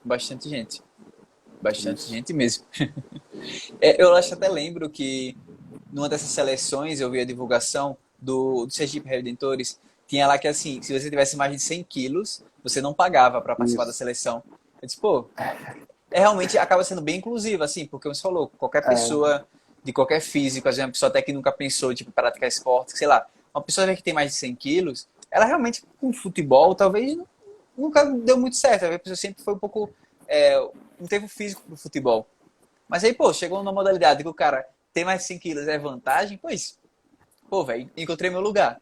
Bastante gente. Bastante Isso. gente mesmo. Eu acho até lembro que numa dessas seleções, eu vi a divulgação do Sergipe Redentores, tinha lá que assim, se você tivesse mais de 100 quilos, você não pagava para participar da Isso. seleção. Eu disse, pô, realmente acaba sendo bem inclusiva, assim, porque você falou, qualquer É, pessoa de qualquer físico, por exemplo, uma pessoa até que nunca pensou, tipo, praticar esporte, sei lá, uma pessoa que tem mais de 100 quilos, ela realmente, com futebol, talvez nunca deu muito certo, a pessoa sempre foi um pouco, é, não teve o físico pro futebol. Mas aí, pô, chegou numa modalidade que o cara tem mais de 100 quilos, é vantagem, pois, pô, velho, encontrei meu lugar.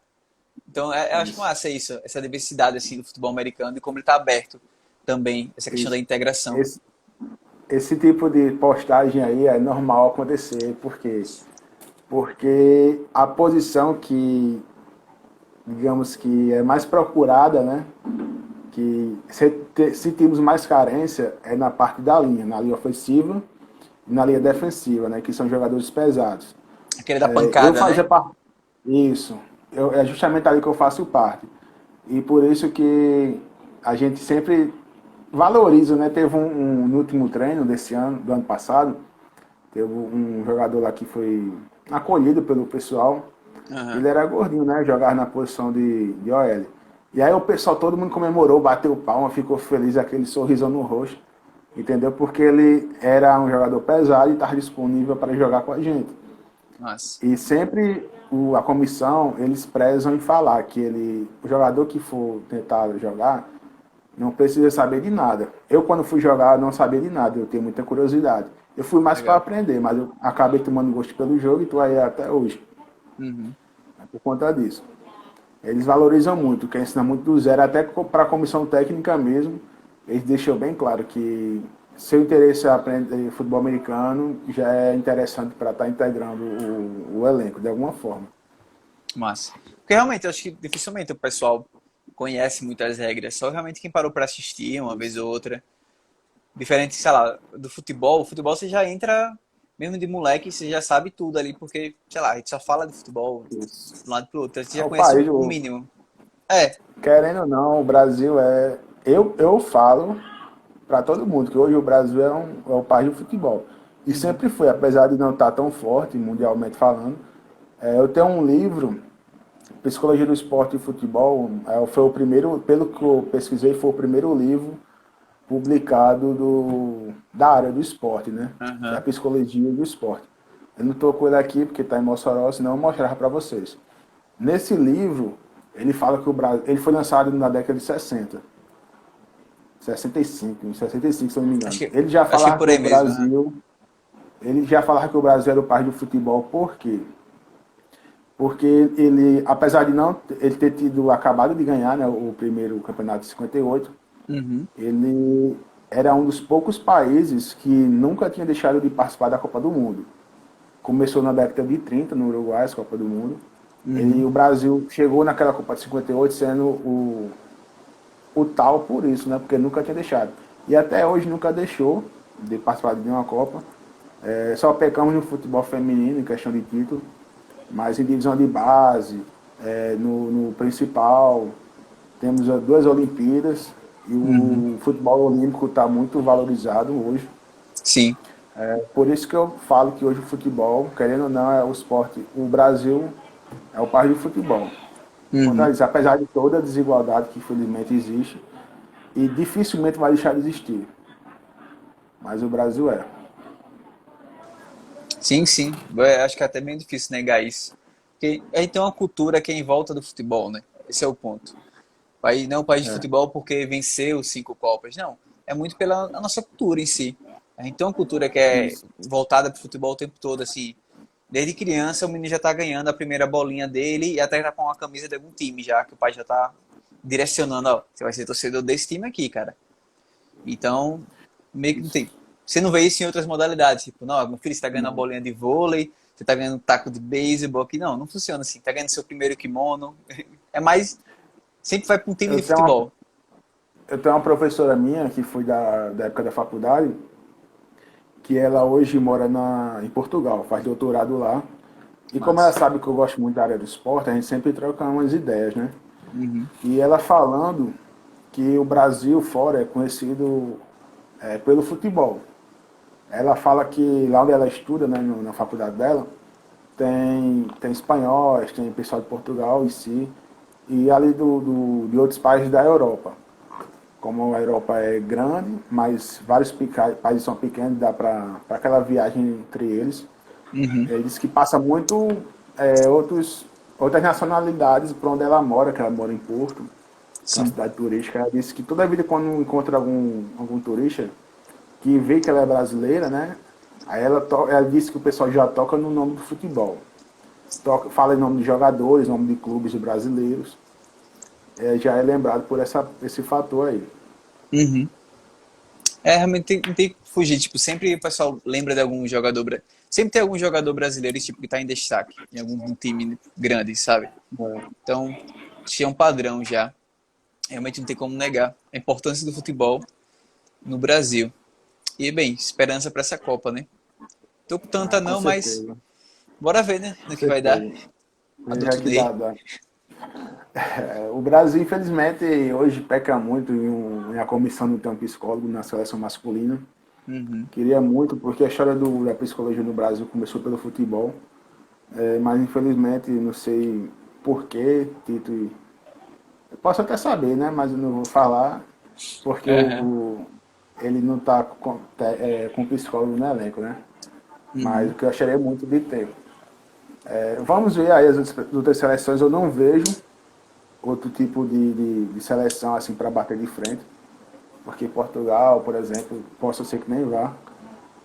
Então, eu acho isso. massa isso, essa diversidade, assim, do futebol americano e como ele tá aberto também, essa questão da Isso. integração. Esse, esse tipo de postagem aí é normal acontecer, porque a posição que, digamos que é mais procurada, né? Que se temos mais carência é na parte da linha, na linha ofensiva e na linha defensiva, né? Que são jogadores pesados. Aquele da Eu pancada, fazia né? parte. Isso. É justamente ali que eu faço parte. E por isso que a gente sempre valoriza, né? Teve no último treino desse ano, do ano passado, teve um jogador lá que foi acolhido pelo pessoal. Aham. Ele era gordinho, né? Jogava na posição de OL. E aí o pessoal, todo mundo comemorou, bateu palma, ficou feliz, aquele sorrisão no rosto. Entendeu? Porque ele era um jogador pesado e estava disponível para jogar com a gente. Nossa. E sempre a comissão, eles prezam em falar que o jogador que for tentar jogar, não precisa saber de nada. Eu, quando fui jogar, não sabia de nada, eu tenho muita curiosidade. Eu fui mais para Legal. aprender, mas eu acabei tomando gosto pelo jogo e estou aí até hoje, Uhum. né, por conta disso. Eles valorizam muito, quer ensinar muito do zero, até para a comissão técnica mesmo, eles deixam bem claro que seu interesse em aprender futebol americano já é interessante para estar integrando o elenco de alguma forma. Massa. Porque realmente, eu acho que dificilmente o pessoal conhece muitas regras. Só realmente quem parou para assistir uma vez Isso. ou outra. Diferente, sei lá, do futebol. O futebol você já entra, mesmo de moleque, você já sabe tudo ali, porque, sei lá, a gente só fala de futebol Isso. de um lado pro outro. Você É já o conhece país, o mínimo. É. querendo ou não, o Brasil é. Eu falo para todo mundo que hoje o Brasil é o país do futebol. E Uhum. sempre foi, apesar de não estar tão forte, mundialmente falando. Eu tenho um livro, Psicologia do Esporte e Futebol, foi o primeiro, pelo que eu pesquisei, foi o primeiro livro publicado da área do esporte, né? Que é a Aham. Psicologia do Esporte. Eu não estou com ele aqui porque está em Mossoró, senão eu mostrava para vocês. Nesse livro, ele fala que o Brasil, ele foi lançado na década de 60, 65, em 65, se eu não me Acho engano. que, acho que por aí mesmo. Aham. Ele já falava que o Brasil era o país do futebol, por quê? Porque ele, apesar de não ele ter tido acabado de ganhar, né, o primeiro campeonato de 58, Uhum. ele era um dos poucos países que nunca tinha deixado de participar da Copa do Mundo. Começou na década de 30 no Uruguai, a Copa do Mundo. Uhum. O Brasil chegou naquela Copa de 58 sendo o tal por isso, né? Porque nunca tinha deixado. E até hoje nunca deixou de participar de nenhuma Copa. Só pecamos no futebol feminino, em questão de título, mas em divisão de base, no principal, temos duas Olimpíadas e Uhum. o futebol olímpico está muito valorizado hoje. Sim. Por isso que eu falo que hoje o futebol, querendo ou não, é o esporte. O Brasil é o país do futebol. Por conta Uhum. disso, apesar de toda a desigualdade que infelizmente existe, e dificilmente vai deixar de existir. Mas o Brasil é. Sim, sim. Acho que é até bem difícil negar isso. Porque a gente tem uma cultura que é em volta do futebol, né? Esse é o ponto. Aí não o país de É. futebol porque venceu 5 Copas. Não. É muito pela a nossa cultura em si. A gente tem uma cultura que é Isso. voltada para o futebol o tempo todo, assim. Desde criança o menino já tá ganhando a primeira bolinha dele e até tá com a camisa de algum time já, que o pai já tá direcionando, ó, você vai ser torcedor desse time aqui, cara. Então, meio que não tem. Isso. Você não vê isso em outras modalidades. Tipo, não, meu filho, você tá ganhando a Não. bolinha de vôlei, você tá ganhando um taco de beisebol aqui. Não, não funciona assim. Tá ganhando seu primeiro kimono. É mais. Sempre vai para um time Eu de tenho uma, futebol. eu tenho uma professora minha que foi da época da faculdade, que ela hoje mora em Portugal, faz doutorado lá. E como ela Mas. sabe que eu gosto muito da área do esporte, a gente sempre troca umas ideias, né? Uhum. E ela falando que o Brasil fora é conhecido pelo futebol. Ela fala que lá onde ela estuda, né, na faculdade dela, tem espanhóis, tem pessoal de Portugal em si, e ali de outros países da Europa. Como a Europa é grande, mas vários países são pequenos, dá para aquela viagem entre eles. Uhum. Ele disse que passa muito outras nacionalidades por onde ela mora, que ela mora em Porto, que é uma Sim. cidade turística. Ela disse que toda vida quando encontra algum turista que vê que ela é brasileira, né? Aí ela disse que o pessoal já toca no nome do futebol. Fala em nome de jogadores, nome de clubes brasileiros. Já é lembrado por esse fator aí. Uhum. Realmente não tem que fugir. Tipo, sempre o pessoal lembra de algum jogador. Sempre tem algum jogador brasileiro tipo, que tá em destaque em algum time grande, sabe? É, Então, isso é um padrão já. Realmente não tem como negar a importância do futebol no Brasil. E, bem, esperança para essa Copa, né? Tô com tanta com não, mas certeza. bora ver, né? Com No que vai dar. certeza. Já Adulto que Ney. o Brasil, infelizmente, hoje peca muito em a comissão não ter um psicólogo na seleção masculina. Uhum. Queria muito, porque a história da psicologia no Brasil começou pelo futebol. Mas infelizmente, não sei por que, Tito. Eu posso até saber, né? Mas eu não vou falar, porque Aham. ele não está com psicólogo no elenco, né? Mas Uhum. o que eu acharia muito de ter. Vamos ver aí as outras seleções, eu não vejo outro tipo de seleção assim para bater de frente. Porque Portugal, por exemplo, possa ser que nem vá.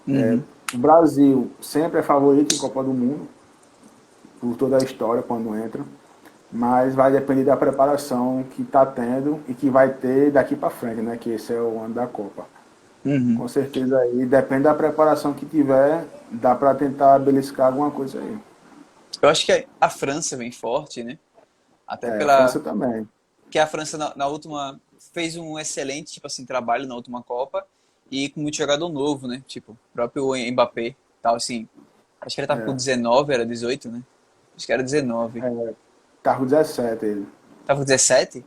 Uhum. O Brasil sempre é favorito em Copa do Mundo, por toda a história quando entra, mas vai depender da preparação que está tendo e que vai ter daqui para frente, né? Que esse é o ano da Copa. Uhum. Com certeza aí, depende da preparação que tiver, dá para tentar beliscar alguma coisa aí. Eu acho que a França vem forte, né? Até A França pela também. que a França na última fez um excelente tipo assim trabalho na última Copa e com muito jogador novo, né? Tipo, o próprio Mbappé, tal assim. Acho que ele tava com 19, era 18, né? Acho que era 19. Tá com 17 ele. Tava com 17?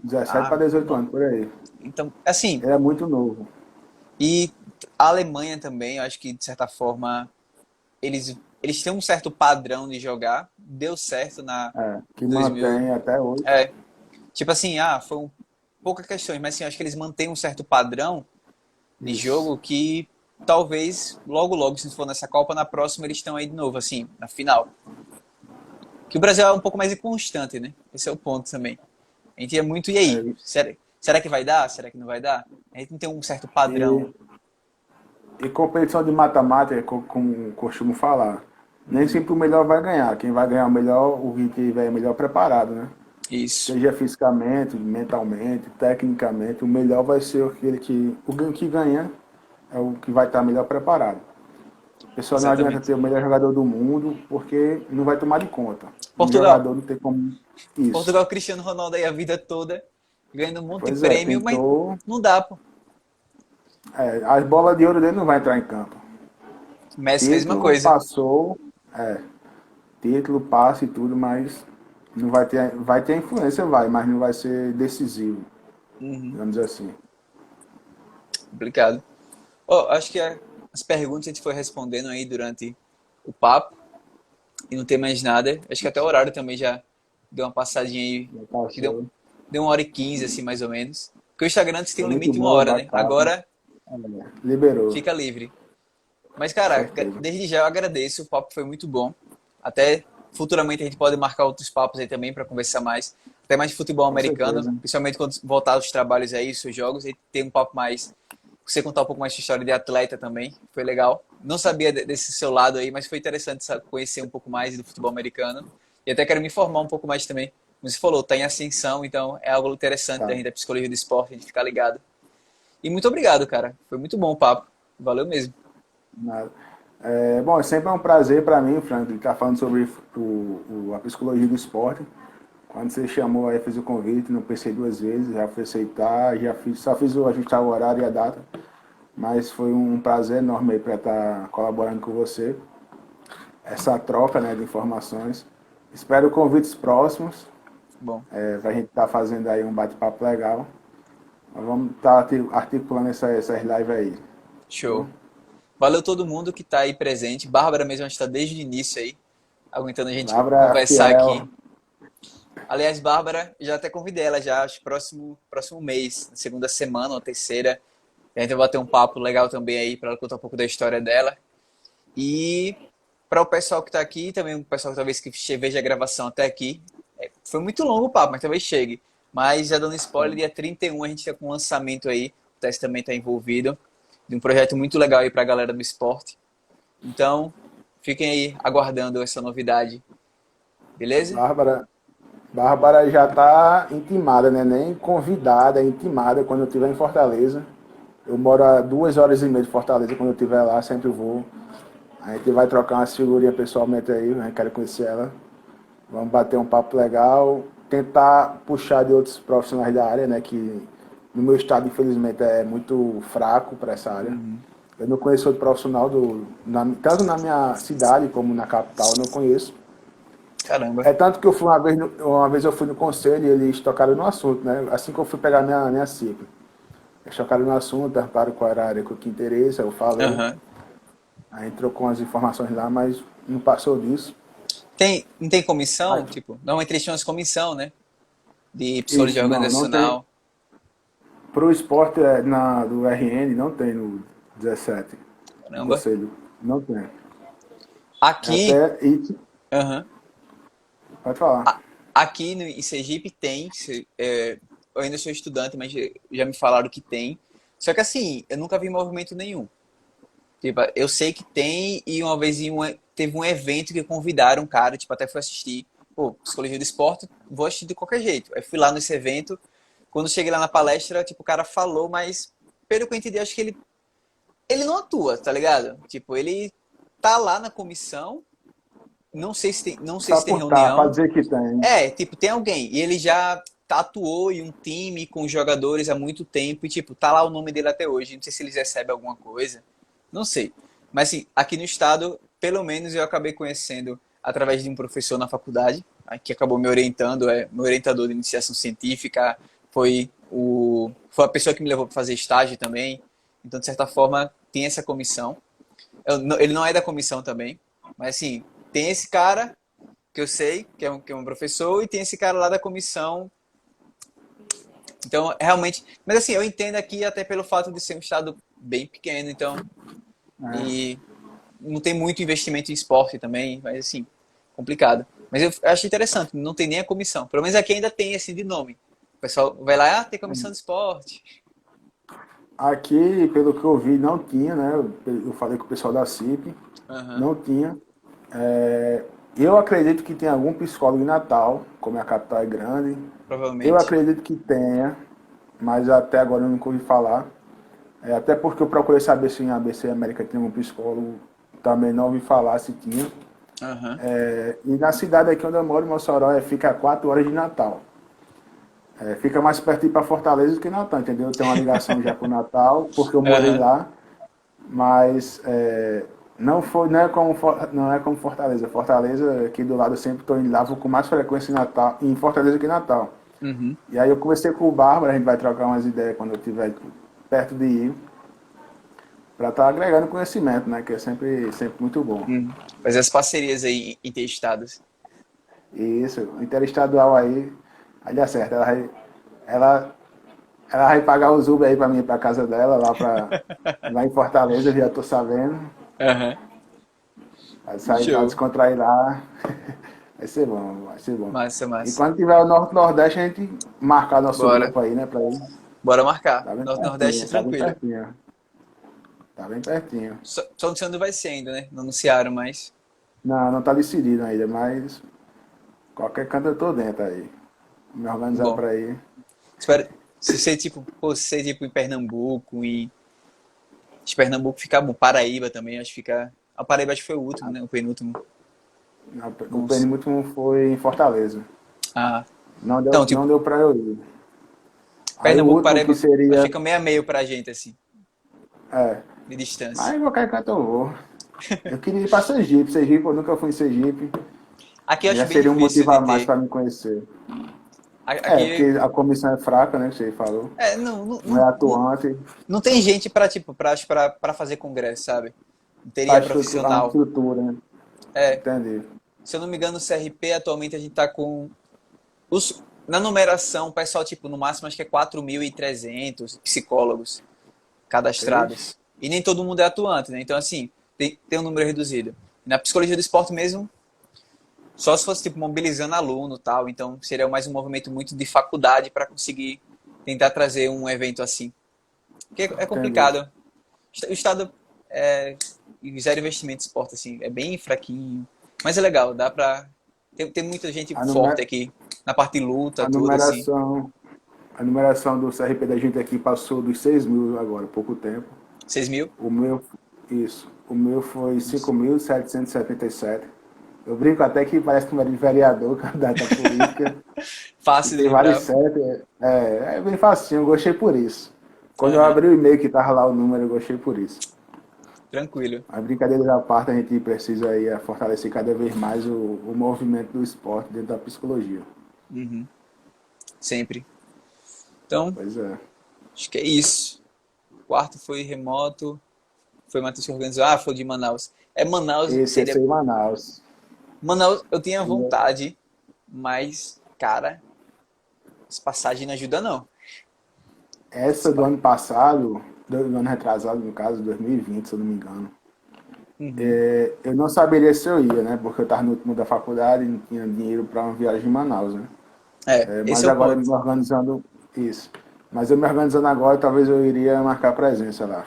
17 Ah, para 18 anos, por aí. então, assim, Ele é muito novo. e a Alemanha também, eu acho que de certa forma eles têm um certo padrão de jogar, deu certo na Que 2000. mantém até hoje. É, tipo assim, foi poucas questões, mas assim, acho que eles mantêm um certo padrão de Isso. jogo que talvez logo logo, se for nessa Copa, na próxima eles estão aí de novo, assim, na final. Que o Brasil é um pouco mais inconstante, né? Esse é o ponto também. A gente é muito, e aí? É, Será que vai dar? Será que não vai dar? A gente não tem um certo padrão. e, e competição de matemática, como costumo falar, nem Uhum. sempre o melhor vai ganhar. Quem vai ganhar o melhor, o que tiver melhor preparado, né? Isso, Seja fisicamente, mentalmente, tecnicamente, o melhor vai ser o que ganha é o que vai estar melhor preparado. O pessoal não adianta exatamente. ter o melhor jogador do mundo, porque não vai tomar de conta. Um Portugal. jogador não tem como isso. Portugal, Cristiano Ronaldo aí a vida toda, ganhando um monte de Pois é, prêmio, mas tentou. não dá, pô. As bolas de ouro dele não vai entrar em campo. Messi, mesma Título coisa. passou, é, título, passe e tudo, mas não vai ter influência, mas não vai ser decisivo, Uhum. digamos assim. Complicado. Ó, acho que as perguntas a gente foi respondendo aí durante o papo e não tem mais nada. Acho que até o horário também já deu uma passadinha aí. Já Acho que deu, passou. deu 1h15, assim, mais ou menos. Porque o Instagram antes tem Foi um muito limite de uma bom o hora, né? bate-papo. Agora Liberou, fica livre. Mas, com cara, certeza. desde já eu agradeço. O papo foi muito bom. Até futuramente a gente pode marcar outros papos aí também para conversar mais. Até mais de futebol Com americano, certeza. principalmente quando voltar os trabalhos aí, os seus jogos, e ter um papo mais. Você contar um pouco mais de história de atleta também. Foi legal. Não sabia desse seu lado aí, mas foi interessante conhecer um pouco mais do futebol americano. E até quero me informar um pouco mais também. Como você falou, tá em ascensão, então é algo interessante da Tá. gente, da psicologia do esporte, a gente ficar ligado. E muito obrigado, cara. Foi muito bom o papo. Valeu mesmo. Nada. Bom, sempre é um prazer para mim, Frank, estar falando sobre a psicologia do esporte. Quando você chamou aí, fiz o convite, não pensei duas vezes, já fui aceitar, só fiz o ajustar o horário e a data, mas foi um prazer enorme aí para estar colaborando com você, essa troca, né, de informações. Espero convites próximos, Bom, para a gente estar fazendo aí um bate-papo legal. Nós vamos estar articulando essas lives aí. Viu? show. Valeu todo mundo que está aí presente. Bárbara mesmo está desde o início aí. aguentando a gente Bárbara conversar aqui. Fiel. Aliás, Bárbara, já até convidei ela já, acho que próximo mês, na segunda semana ou terceira. A gente vai bater um papo legal também aí para ela contar um pouco da história dela. E para o pessoal que está aqui, também o pessoal talvez que veja a gravação até aqui, foi muito longo o papo, mas talvez chegue. Mas já dando spoiler, dia 31 a gente está com um lançamento aí, o Tess também está envolvido, de um projeto muito legal aí para a galera do esporte. Então, fiquem aí aguardando essa novidade, beleza? Bárbara, Bárbara já está intimada, né? Nem convidada, é intimada quando eu estiver em Fortaleza. Eu moro a 2 horas e meia de Fortaleza, quando eu estiver lá, sempre vou. A gente vai trocar umas figurinhas pessoalmente aí, né? Quero conhecer ela. Vamos bater um papo legal, tentar puxar de outros profissionais da área, né? Que no meu estado, infelizmente, é muito fraco para essa área. Uhum. Eu não conheço outro profissional, tanto na minha cidade como na capital, eu não conheço. Caramba. É tanto que eu fui uma vez eu fui no conselho e eles tocaram no assunto, né? Assim que eu fui pegar minha ciclo. Eles tocaram no assunto, perguntaram qual era a área que eu tinha interesse, eu falei. Uhum. Aí trocou umas informações lá, mas não passou disso. Não tem comissão? Mas, Tipo, normalmente eles chamam de comissão, né? De psicologia isso, não tem. organizacional. Pro esporte do RN não tem no 17. No Caramba. conselho. Não tem. Aqui, Até. uhum. Pode falar. Aqui em Sergipe tem, eu ainda sou estudante, mas já me falaram que tem. Só que assim, eu nunca vi movimento nenhum. Tipo, eu sei que tem e uma vez teve um evento que convidaram um cara, tipo, até fui assistir. Pô, psicologia do esporte, vou assistir de qualquer jeito. Aí fui lá nesse evento, quando cheguei lá na palestra, tipo, o cara falou, mas pelo que eu entendi, acho que ele não atua, tá ligado? Tipo, ele tá lá na comissão, não sei Só se tem por tá, para reunião. dizer que tem. Tipo, tem alguém. E ele já atuou em um time com jogadores há muito tempo e, tipo, tá lá o nome dele até hoje. Não sei se eles recebem alguma coisa. Não sei. Mas, assim, aqui no estado, pelo menos eu acabei conhecendo através de um professor na faculdade, que acabou me orientando, meu orientador de iniciação científica, foi a pessoa que me levou para fazer estágio também. Então, de certa forma, tem essa comissão. Ele não é da comissão também, mas, assim, tem esse cara que eu sei, que é um professor, e tem esse cara lá da comissão. Então, realmente. Mas assim, eu entendo aqui até pelo fato de ser um estado bem pequeno, então. É. E não tem muito investimento em esporte também, mas assim, complicado. Mas eu acho interessante, não tem nem a comissão. Pelo menos aqui ainda tem, assim, de nome. O pessoal vai lá, tem comissão de esporte. Aqui, pelo que eu vi, não tinha, né? Eu falei com o pessoal da CIP, Aham, não tinha. Eu acredito que tem algum psicólogo em Natal, como a capital é grande. Eu provavelmente. acredito que tenha, mas até agora eu nunca ouvi falar. Até porque eu procurei saber se em ABC América tinha um psicólogo, também não ouvi falar se tinha. Aham, E na cidade aqui onde eu moro, em Mossoró, fica a 4 horas de Natal. Fica mais perto de ir para Fortaleza do que Natal, entendeu? Eu tenho uma ligação já com o Natal, porque eu morei aham, lá, mas não é como Fortaleza. Fortaleza, aqui do lado, eu sempre estou indo lá, vou com mais frequência em Fortaleza que em Natal. uhum, E aí eu conversei com o Bárbara, a gente vai trocar umas ideias quando eu estiver perto de ir, para estar agregando conhecimento, né? Que é sempre muito bom. uhum. Fazer as parcerias aí interestados. E isso, interestadual aí dá certo. Ela, ela vai pagar os Uber aí para mim ir para casa dela, lá em Fortaleza, eu já tô sabendo. Aham. Vai sair lá, Show. descontrair lá. Vai ser bom, vai ser bom. Massa, E massa. quando tiver o Norte-Nordeste, a gente marcar nosso Bora. grupo aí, né? Pra ir. Bora marcar. Tá bem Norte Nordeste pertinho, tá bem tranquilo. pertinho. Tá bem pertinho. Só não sei onde vai ser ainda, né? Não anunciaram, mas. Não tá decidido ainda, mas qualquer canto eu tô dentro aí. Me organizar Bom. pra ir. Espero. Se ser tipo em Pernambuco e. Se Pernambuco ficar bom. Paraíba também, acho que fica. A Paraíba acho que foi o último, né? O penúltimo. O Não sei. penúltimo foi em Fortaleza. Ah. Não deu, Então, não tipo, deu pra eu ir. Aí o Pernambuco, último que Paraíba, acho que seria. fica meio a meio pra gente, assim, É, de distância. mas qualquer canto eu vou. Eu queria ir pra Sergipe. Sergipe, eu nunca fui em Sergipe. Aqui eu acho Já bem seria um difícil motivo de a mais ter. pra me conhecer. Porque Aqui. a comissão é fraca, né? Que você falou. Não, Não é atuante. não tem gente pra, tipo, pra fazer congresso, sabe? Não teria Para estruturar uma profissional. estrutura, né? É. Entendi. Se eu não me engano, o CRP atualmente a gente tá com na numeração, o pessoal, tipo, no máximo acho que é 4.300 psicólogos Ixi, cadastrados. E nem todo mundo é atuante, né? Então, assim, tem um número reduzido. Na psicologia do esporte mesmo, só se fosse, tipo, mobilizando aluno e tal. Então, seria mais um movimento muito de faculdade para conseguir tentar trazer um evento assim. Porque é entendi. complicado. O Estado e zero investimento em esporte, assim, é bem fraquinho. Mas é legal, dá pra... Tem muita gente A, forte numer, aqui, na parte de luta, a tudo, assim. numeração, a numeração do CRP da gente aqui passou dos 6.000 agora, há pouco tempo. 6.000? O meu, isso. O meu foi Nossa. 5.777. Eu brinco até que parece que é de vereador, candidato à política. E Fácil de tem vários lembrar, sete. É bem facinho, eu gostei por isso. Quando eu aham, abri o e-mail que tava lá o número, eu gostei por isso. tranquilo. As brincadeiras à parte, a gente precisa aí fortalecer cada vez mais o movimento do esporte dentro da psicologia. Uhum, sempre. Então, Pois é. acho que é isso. O quarto foi remoto, foi Matheus que organizou. Ah, foi de Manaus. É Manaus, Esse seria... aí, Manaus. Manaus, eu tinha vontade, mas, cara, as passagens não ajudam, não. As Essa do pa- ano passado, do ano retrasado, no caso, 2020, se eu não me engano. Uhum. Eu não saberia se eu ia, né? Porque eu estava no último da faculdade e não tinha dinheiro para uma viagem em Manaus, né? Esse Mas é o agora ponto. me organizando isso. Mas eu me organizando agora, talvez eu iria marcar presença lá.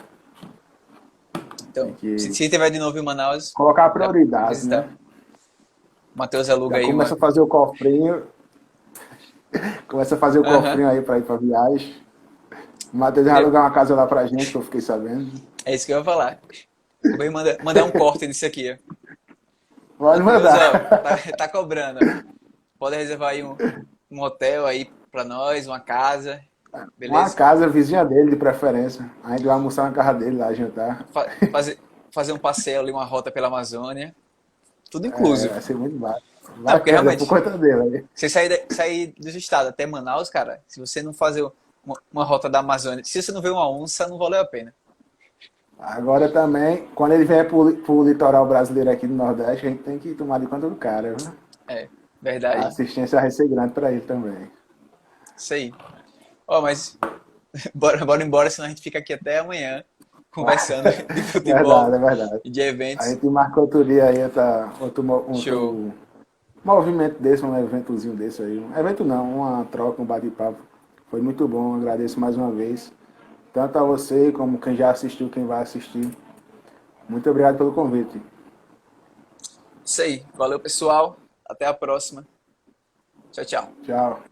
Tem Então, se, que se tiver de novo em Manaus, colocar dá pra prioridades, né? visitar. O Matheus aluga Já aí começa uma. a fazer o cofrinho, começa a fazer o Aham, cofrinho aí para ir para viagem. O Matheus vai de- alugar uma casa lá pra gente, que eu fiquei sabendo. é isso que eu ia falar. Vou mandar um corte nisso aqui, ó. Pode Matheus, ó, mandar. tá cobrando. Pode reservar aí um hotel aí pra nós, uma casa, Uma beleza? casa vizinha dele, de preferência. A gente vai almoçar na casa dele lá, jantar. Fazer um passeio ali, uma rota pela Amazônia, tudo incluso. Vai ser muito barato. Não, Vai porque ter, é por realmente, conta dele. você sair dos estados até Manaus, cara, se você não fazer uma rota da Amazônia, se você não ver uma onça, não valeu a pena. Agora também, quando ele vier pro litoral brasileiro aqui do Nordeste, a gente tem que tomar de conta do cara, viu? É, A verdade. assistência vai ser grande pra ele também. Isso aí. Ó, mas bora embora, senão a gente fica aqui até amanhã conversando de Verdade, futebol é verdade. e de A eventos. gente marca outro dia aí, Show. outro movimento desse, um eventozinho desse aí. Um evento não, uma troca, um bate-papo. Foi muito bom, agradeço mais uma vez. Tanto a você como quem já assistiu, quem vai assistir. Muito obrigado pelo convite. Isso aí. Valeu, pessoal. Até a próxima. Tchau, tchau. Tchau.